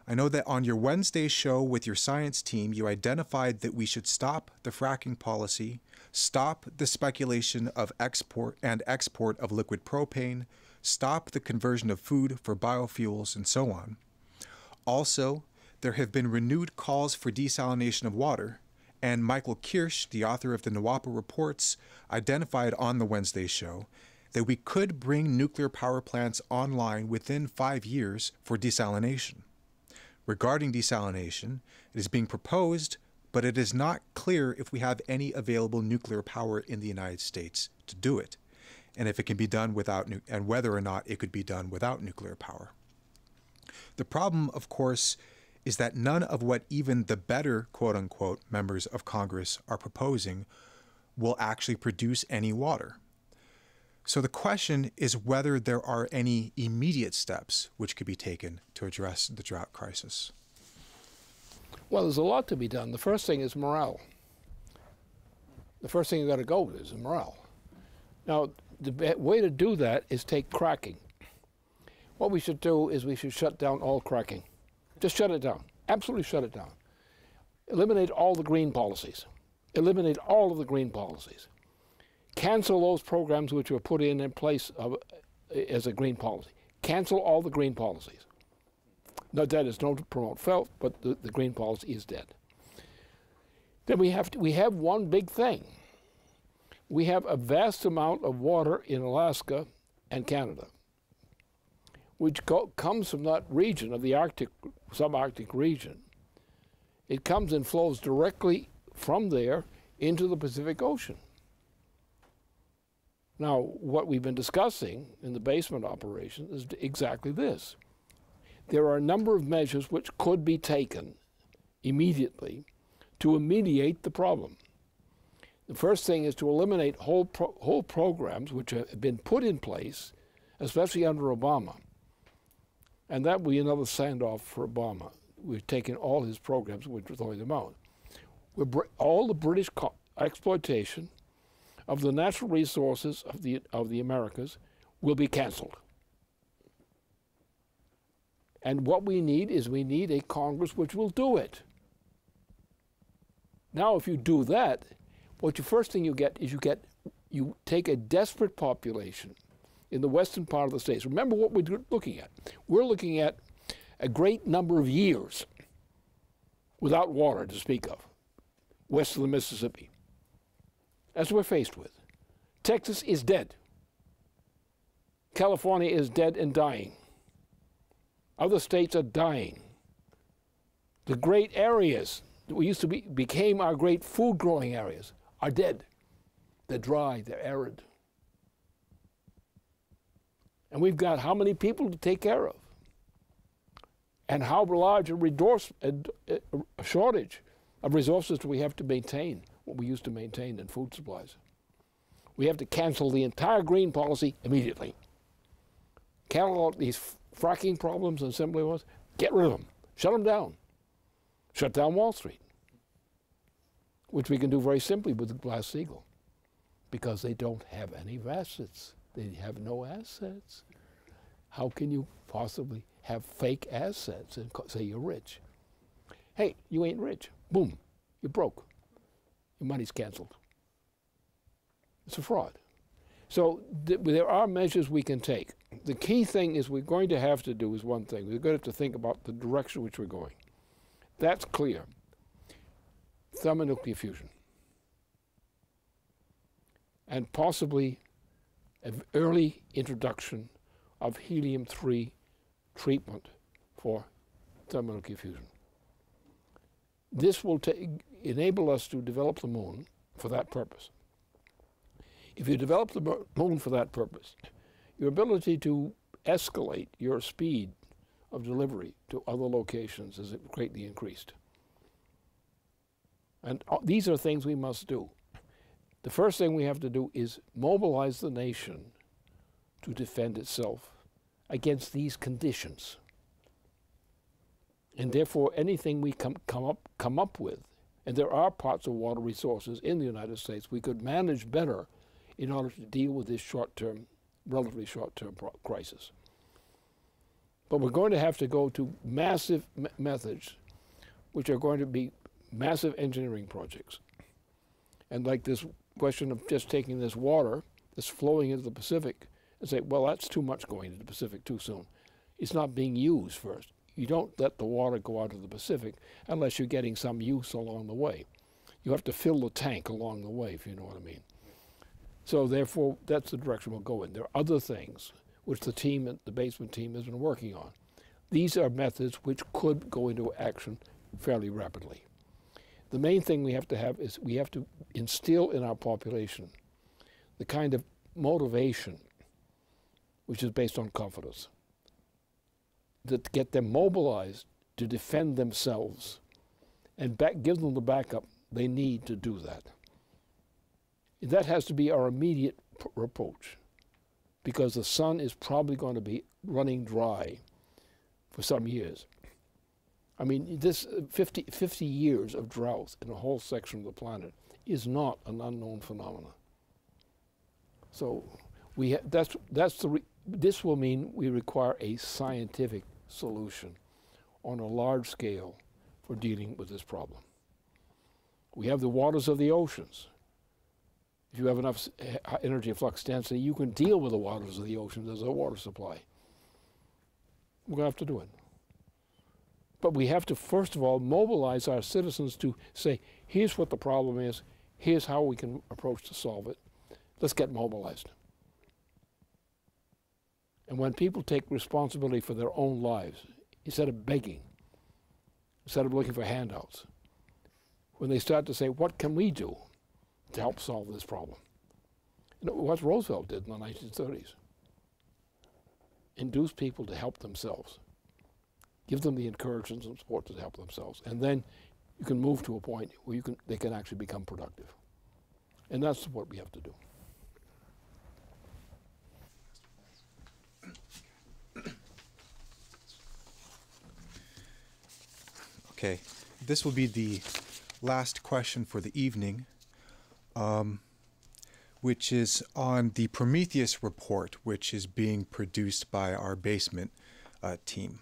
I know that on your Wednesday show with your science team, you identified that we should stop the fracking policy, stop the speculation of export of liquid propane, stop the conversion of food for biofuels, and so on. Also, there have been renewed calls for desalination of water, and Michael Kirsch, the author of the NWAPA reports, identified on the Wednesday show that we could bring nuclear power plants online within 5 years for desalination. Regarding desalination, it is being proposed, but it is not clear if we have any available nuclear power in the United States to do it, and if it can be done without and whether or not it could be done without nuclear power. The problem, of course, is that none of what even the better, quote-unquote, members of Congress are proposing will actually produce any water. So the question is whether there are any immediate steps which could be taken to address the drought crisis. Well, there's a lot to be done. The first thing is morale. The first thing you got to go with is morale. Now, the way to do that is take cracking. What we should do is we should shut down all cracking. Just shut it down. Absolutely shut it down. Eliminate all the green policies. Eliminate all of the green policies. Cancel those programs which were put in place as a green policy. Cancel all the green policies. No, that is not to promote felt, but the green policy is dead. Then we have one big thing. We have a vast amount of water in Alaska and Canada, which comes from that region of the Arctic, subarctic region. It comes and flows directly from there into the Pacific Ocean. Now, what we've been discussing in the basement operation is exactly this. There are a number of measures which could be taken immediately to remediate the problem. The first thing is to eliminate whole programs which have been put in place, especially under Obama. And that will be another send-off for Obama. We've taken all his programs, we're throwing them out. All the British exploitation of the natural resources of the Americas will be canceled. And what we need is a Congress which will do it. Now, if you do that, first thing you get is you take a desperate population in the western part of the states. Remember what we're looking at. We're looking at a great number of years without water to speak of, west of the Mississippi. That's what we're faced with. Texas is dead. California is dead and dying. Other states are dying. The great areas that we used to became our great food growing areas are dead. They're dry, they're arid. And we've got how many people to take care of? And how large a shortage of resources do we have to maintain what we used to maintain in food supplies? We have to cancel the entire green policy immediately. Cancel out these fracking problems and assembly wars, get rid of them, shut them down. Shut down Wall Street, which we can do very simply with Glass-Steagall, because they don't have any assets. They have no assets. How can you possibly have fake assets and say you're rich? Hey, you ain't rich. Boom, you're broke. Your money's canceled. It's a fraud. So there are measures we can take. The key thing is we're going to have to do is one thing. We're going to have to think about the direction which we're going. That's clear. Thermonuclear fusion. And possibly an early introduction of helium-3 treatment for thermonuclear fusion. This will enable us to develop the moon for that purpose. If you develop the moon for that purpose, your ability to escalate your speed of delivery to other locations is greatly increased. And these are things we must do. The first thing we have to do is mobilize the nation to defend itself against these conditions. And therefore, anything we come up with, and there are parts of water resources in the United States we could manage better in order to deal with this short-term, relatively short-term crisis. But we're going to have to go to massive methods, which are going to be massive engineering projects. And like this question of just taking this water that's flowing into the Pacific and say, well, that's too much going into the Pacific too soon. It's not being used first. You don't let the water go out of the Pacific unless you're getting some use along the way. You have to fill the tank along the way, if you know what I mean. So therefore, that's the direction we'll go in. There are other things which the basement team has been working on. These are methods which could go into action fairly rapidly. The main thing we have to have is we have to instill in our population the kind of motivation which is based on confidence, to get them mobilized to defend themselves and give them the backup they need to do that. That has to be our immediate approach, because the sun is probably going to be running dry for some years. I mean, this 50 years of drought in a whole section of the planet is not an unknown phenomenon. So this will mean we require a scientific solution on a large scale for dealing with this problem. We have the waters of the oceans. If you have enough energy flux density, you can deal with the waters of the oceans as a water supply. We're going to have to do it. But we have to, first of all, mobilize our citizens to say, here's what the problem is, here's how we can approach to solve it. Let's get mobilized. And when people take responsibility for their own lives, instead of begging, instead of looking for handouts, when they start to say, what can we do to help solve this problem? You know, what Roosevelt did in the 1930s. Induce people to help themselves. Give them the encouragement and support to help themselves. And then you can move to a point where they can actually become productive. And that's what we have to do. Okay, this will be the last question for the evening, which is on the Prometheus report, which is being produced by our basement team.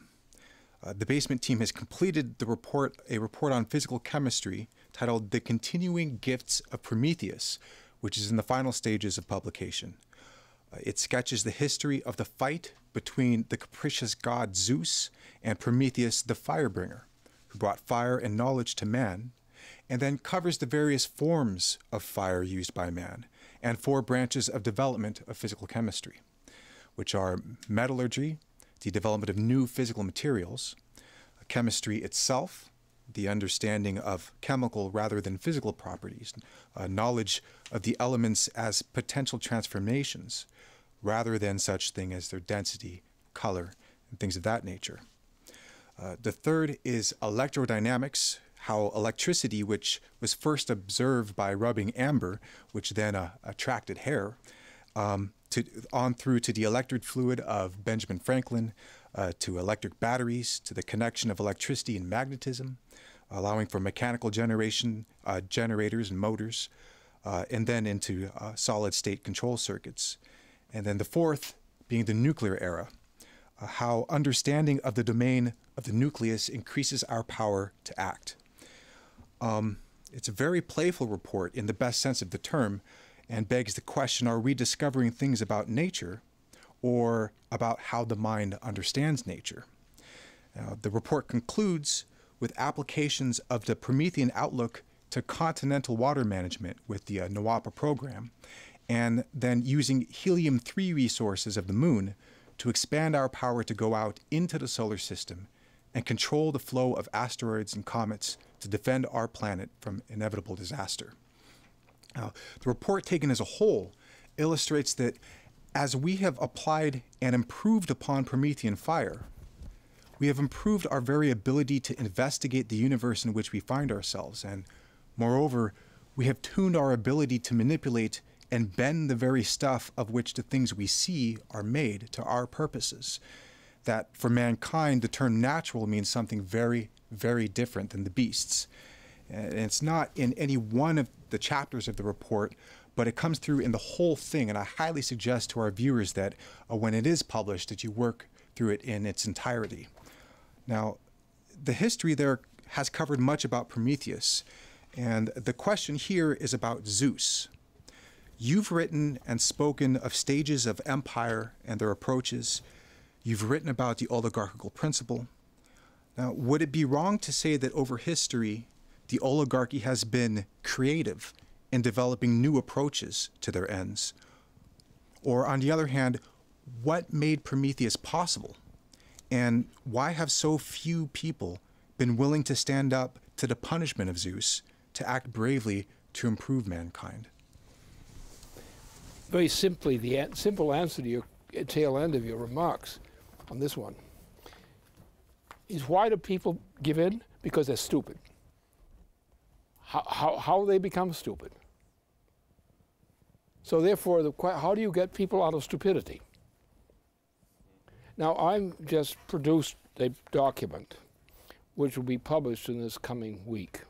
The basement team has completed a report on physical chemistry titled The Continuing Gifts of Prometheus, which is in the final stages of publication. It sketches the history of the fight between the capricious god Zeus and Prometheus the Firebringer, who brought fire and knowledge to man, and then covers the various forms of fire used by man and 4 branches of development of physical chemistry, which are metallurgy, the development of new physical materials, chemistry itself, the understanding of chemical rather than physical properties, knowledge of the elements as potential transformations rather than such thing as their density, color, and things of that nature. The third is electrodynamics, how electricity, which was first observed by rubbing amber, which then attracted hair, on through to the electric fluid of Benjamin Franklin, to electric batteries, to the connection of electricity and magnetism, allowing for mechanical generation, generators and motors, and then into solid-state control circuits. And then the fourth being the nuclear era, how understanding of the domain of the nucleus increases our power to act. It's a very playful report in the best sense of the term, and begs the question, are we discovering things about nature or about how the mind understands nature? The report concludes with applications of the Promethean outlook to continental water management with the NOAAPA program, and then using helium-3 resources of the moon to expand our power to go out into the solar system and control the flow of asteroids and comets to defend our planet from inevitable disaster. Now, the report taken as a whole illustrates that as we have applied and improved upon Promethean fire, we have improved our very ability to investigate the universe in which we find ourselves, and moreover, we have tuned our ability to manipulate and bend the very stuff of which the things we see are made to our purposes. That for mankind, the term natural means something very, very different than the beasts. And it's not in any one of the chapters of the report, but it comes through in the whole thing. And I highly suggest to our viewers that when it is published, that you work through it in its entirety. Now, the history there has covered much about Prometheus. And the question here is about Zeus. You've written and spoken of stages of empire and their approaches. You've written about the oligarchical principle. Now, would it be wrong to say that over history, the oligarchy has been creative in developing new approaches to their ends? Or on the other hand, what made Prometheus possible? And why have so few people been willing to stand up to the punishment of Zeus, to act bravely to improve mankind? Very simply, the simple answer to your tail end of your remarks on this one is, why do people give in? Because they're stupid. How they become stupid. So therefore, how do you get people out of stupidity? Now, I'm just produced a document which will be published in this coming week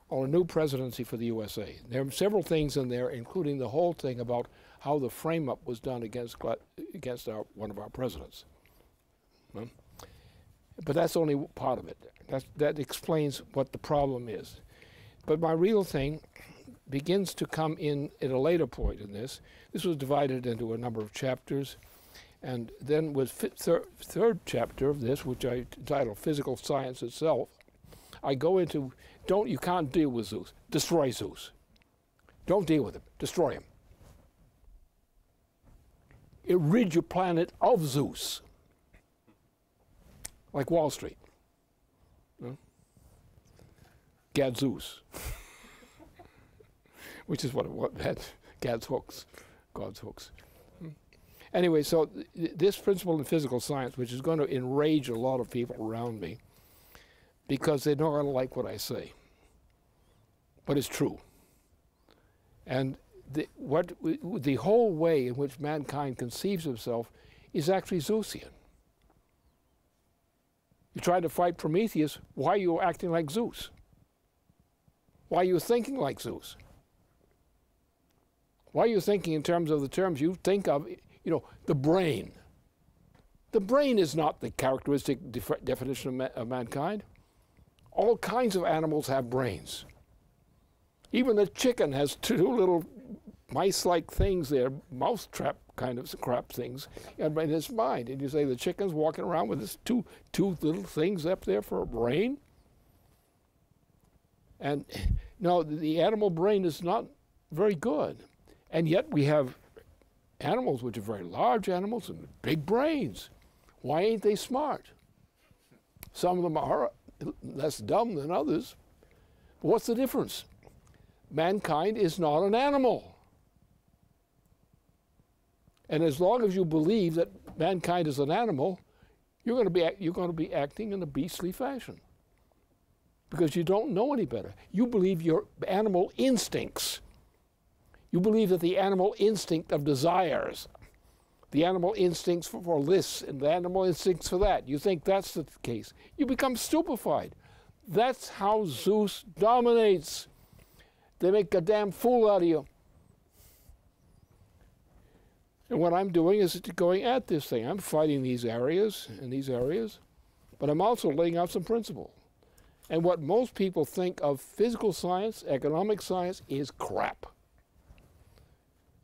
on a new presidency for the USA. There are several things in there, including the whole thing about how the frame-up was done against one of our presidents. But that's only part of it. That explains what the problem is. But my real thing begins to come in at a later point in this. This was divided into a number of chapters. And then with third chapter of this, which I entitled Physical Science Itself, I go into, you can't deal with Zeus. Destroy Zeus. Don't deal with him. Destroy him. Rid your planet of Zeus. Like Wall Street. Gadzooks, which is what had Gad's hooks, God's hooks. Anyway, so this principle in physical science, which is going to enrage a lot of people around me, because they're not going to like what I say, but it's true. And the whole way in which mankind conceives himself is actually Zeusian. You try to fight Prometheus, why are you acting like Zeus? Why are you thinking like Zeus? Why are you thinking in terms of the terms you think of, you know, the brain? The brain is not the characteristic definition of mankind. All kinds of animals have brains. Even the chicken has two little mice-like things there, mousetrap kind of crap things, in his mind. And you say the chicken's walking around with his two little things up there for a brain? And no, the animal brain is not very good. And yet we have animals which are very large animals and big brains. Why ain't they smart? Some of them are less dumb than others. But what's the difference? Mankind is not an animal. And as long as you believe that mankind is an animal, you're going to be acting in a beastly fashion, because you don't know any better. You believe your animal instincts. You believe that the animal instinct of desires, the animal instincts for this and the animal instincts for that, you think that's the case. You become stupefied. That's how Zeus dominates. They make a damn fool out of you. And what I'm doing is going at this thing. I'm fighting these areas and these areas, but I'm also laying out some principle. And what most people think of physical science, economic science, is crap.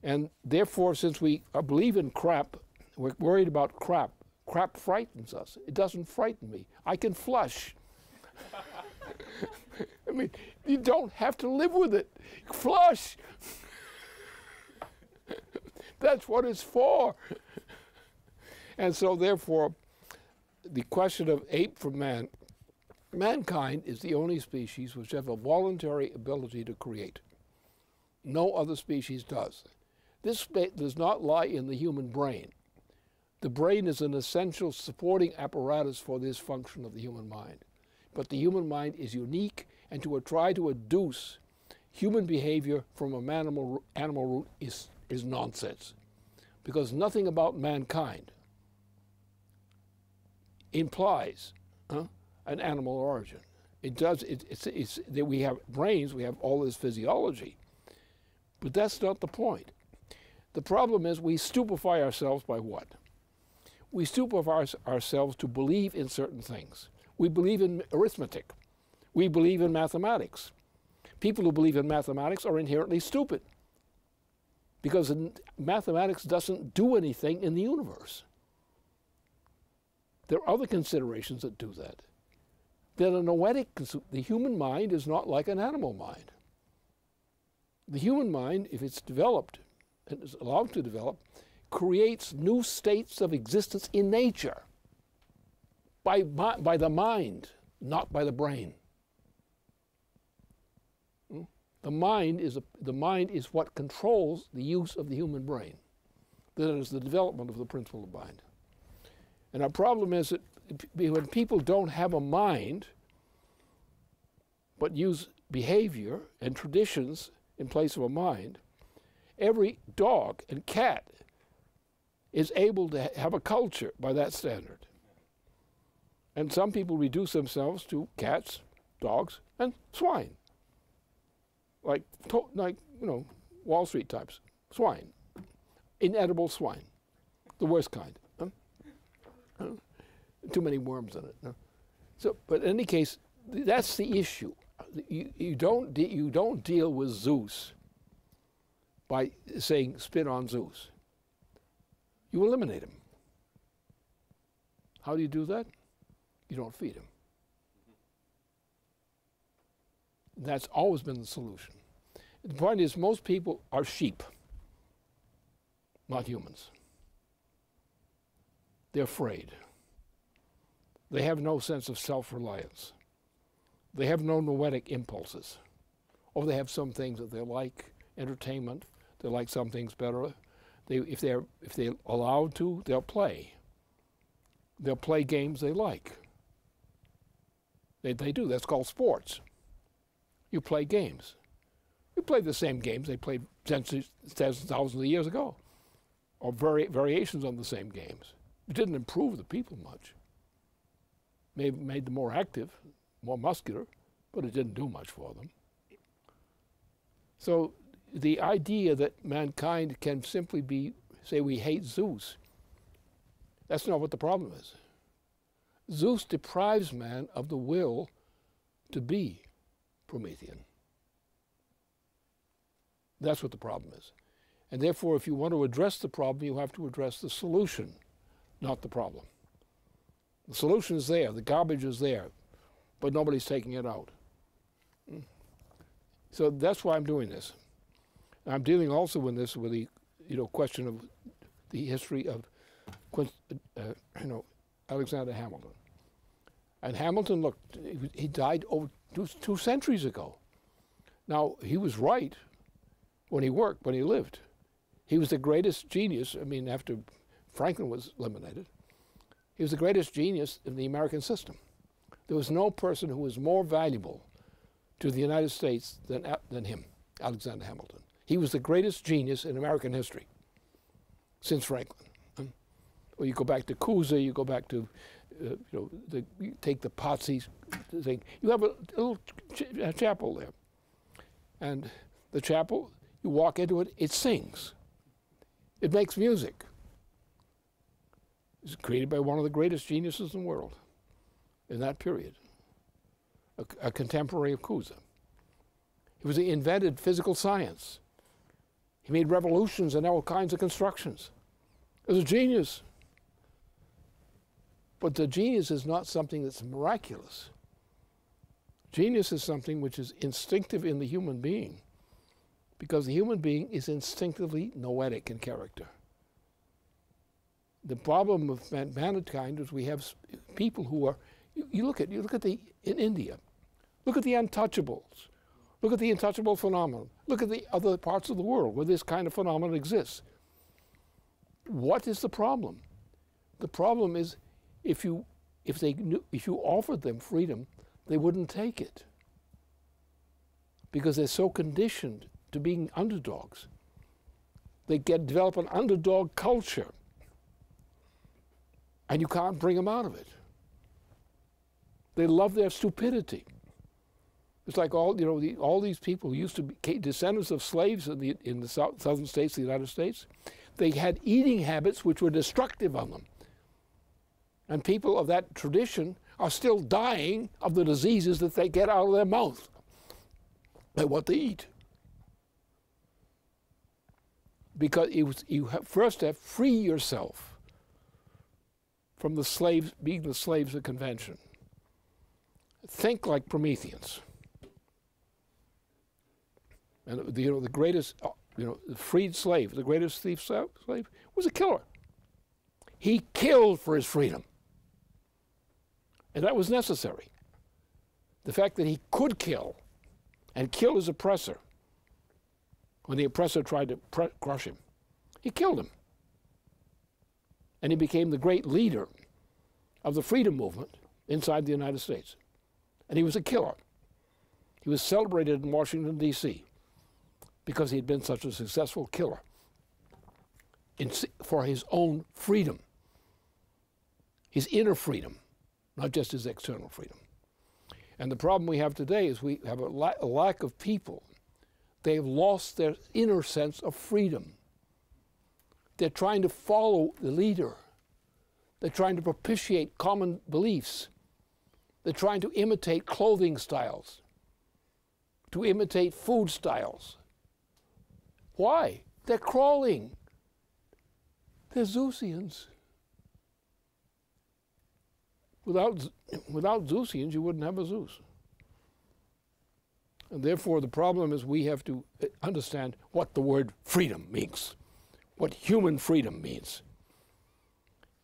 And therefore, since we believe in crap, we're worried about crap. Crap frightens us. It doesn't frighten me. I can flush. I mean, you don't have to live with it. Flush. That's what it's for. And so therefore, the question of ape from man, mankind is the only species which have a voluntary ability to create. No other species does. This does not lie in the human brain. The brain is an essential supporting apparatus for this function of the human mind. But the human mind is unique, and to try to adduce human behavior from an animal root is nonsense, because nothing about mankind implies an animal origin. It does. It's that we have brains, we have all this physiology, but that's not the point. The problem is we stupefy ourselves by what? We stupefy ourselves to believe in certain things. We believe in arithmetic. We believe in mathematics. People who believe in mathematics are inherently stupid, because mathematics doesn't do anything in the universe. There are other considerations that do that. That a noetic, the human mind is not like an animal mind. The human mind, if it's developed and is allowed to develop, creates new states of existence in nature by the mind, not by the brain. The mind is what controls the use of the human brain. That is the development of the principle of mind. And our problem is that when people don't have a mind, but use behavior and traditions in place of a mind, every dog and cat is able to have a culture by that standard. And some people reduce themselves to cats, dogs, and swine. Like Wall Street types, swine, inedible swine, the worst kind. Too many worms in it. So, but in any case, that's the issue. You don't deal with Zeus by saying spit on Zeus. You eliminate him. How do you do that? You don't feed him. That's always been the solution. The point is, most people are sheep, not humans. They're afraid. They have no sense of self-reliance. They have no noetic impulses. Or they have some things that they like, entertainment. They like some things better. If they're allowed to, they'll play. They'll play games they like. They do. That's called sports. You play games. We played the same games they played thousands of years ago, or variations on the same games. It didn't improve the people much. Made them more active, more muscular, but it didn't do much for them. So the idea that mankind can simply say we hate Zeus, that's not what the problem is. Zeus deprives man of the will to be Promethean. That's what the problem is. And therefore, if you want to address the problem, you have to address the solution, not the problem. The solution is there, the garbage is there, but nobody's taking it out. So that's why I'm doing this. I'm dealing also with this with the question of the history of Alexander Hamilton. And Hamilton, look, he died over two centuries ago. Now, he was right when he worked, when he lived. He was the greatest genius, after Franklin was eliminated, he was the greatest genius in the American system. There was no person who was more valuable to the United States than him, Alexander Hamilton. He was the greatest genius in American history since Franklin. Well, you go back to Cusa, you go back to, you take the Potsy thing. You have a little chapel there. And the chapel, you walk into it, it sings. It makes music. It's created by one of the greatest geniuses in the world in that period, a contemporary of Cusa. He invented physical science. He made revolutions in all kinds of constructions. He was a genius. But the genius is not something that's miraculous. Genius is something which is instinctive in the human being, because the human being is instinctively noetic in character. The problem with mankind is we have people who are, you look at in India, look at the untouchables, look at the untouchable phenomenon, look at the other parts of the world where this kind of phenomenon exists. What is the problem? The problem is if you offered them freedom, they wouldn't take it, because they're so conditioned to being underdogs. They develop an underdog culture, and you can't bring them out of it. They love their stupidity. It's like all these people who used to be descendants of slaves in the southern states of the United States. They had eating habits which were destructive of them. And people of that tradition are still dying of the diseases that they get out of their mouth by what they eat. Because you first have to free yourself from the slaves, being the slaves of convention. Think like Prometheans. And the greatest, the freed slave, the greatest thief slave, was a killer. He killed for his freedom. And that was necessary. The fact that he could kill and kill his oppressor when the oppressor tried to crush him, he killed him. And he became the great leader of the freedom movement inside the United States. And he was a killer. He was celebrated in Washington, D.C. because he had been such a successful killer for his own freedom, his inner freedom, not just his external freedom. And the problem we have today is we have a lack of people. They have lost their inner sense of freedom. They're trying to follow the leader. They're trying to propitiate common beliefs. They're trying to imitate clothing styles, to imitate food styles. Why? They're crawling. They're Zeusians. Without Zeusians, you wouldn't have a Zeus. And therefore, the problem is we have to understand what the word freedom means, what human freedom means.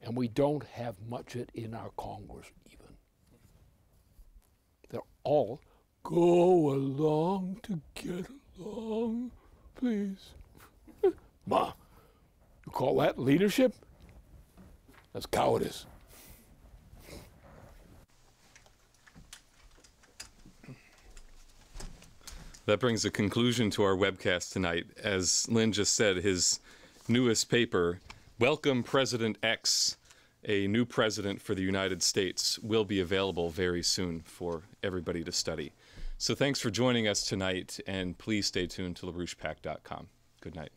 And we don't have much of it in our Congress even. They're all, go along to get along, please. Ma, you call that leadership? That's cowardice. That brings a conclusion to our webcast tonight. As Lynn just said, his newest paper, Welcome President X, a new president for the United States, will be available very soon for everybody to study. So thanks for joining us tonight, and please stay tuned to LaRouchePack.com. Good night.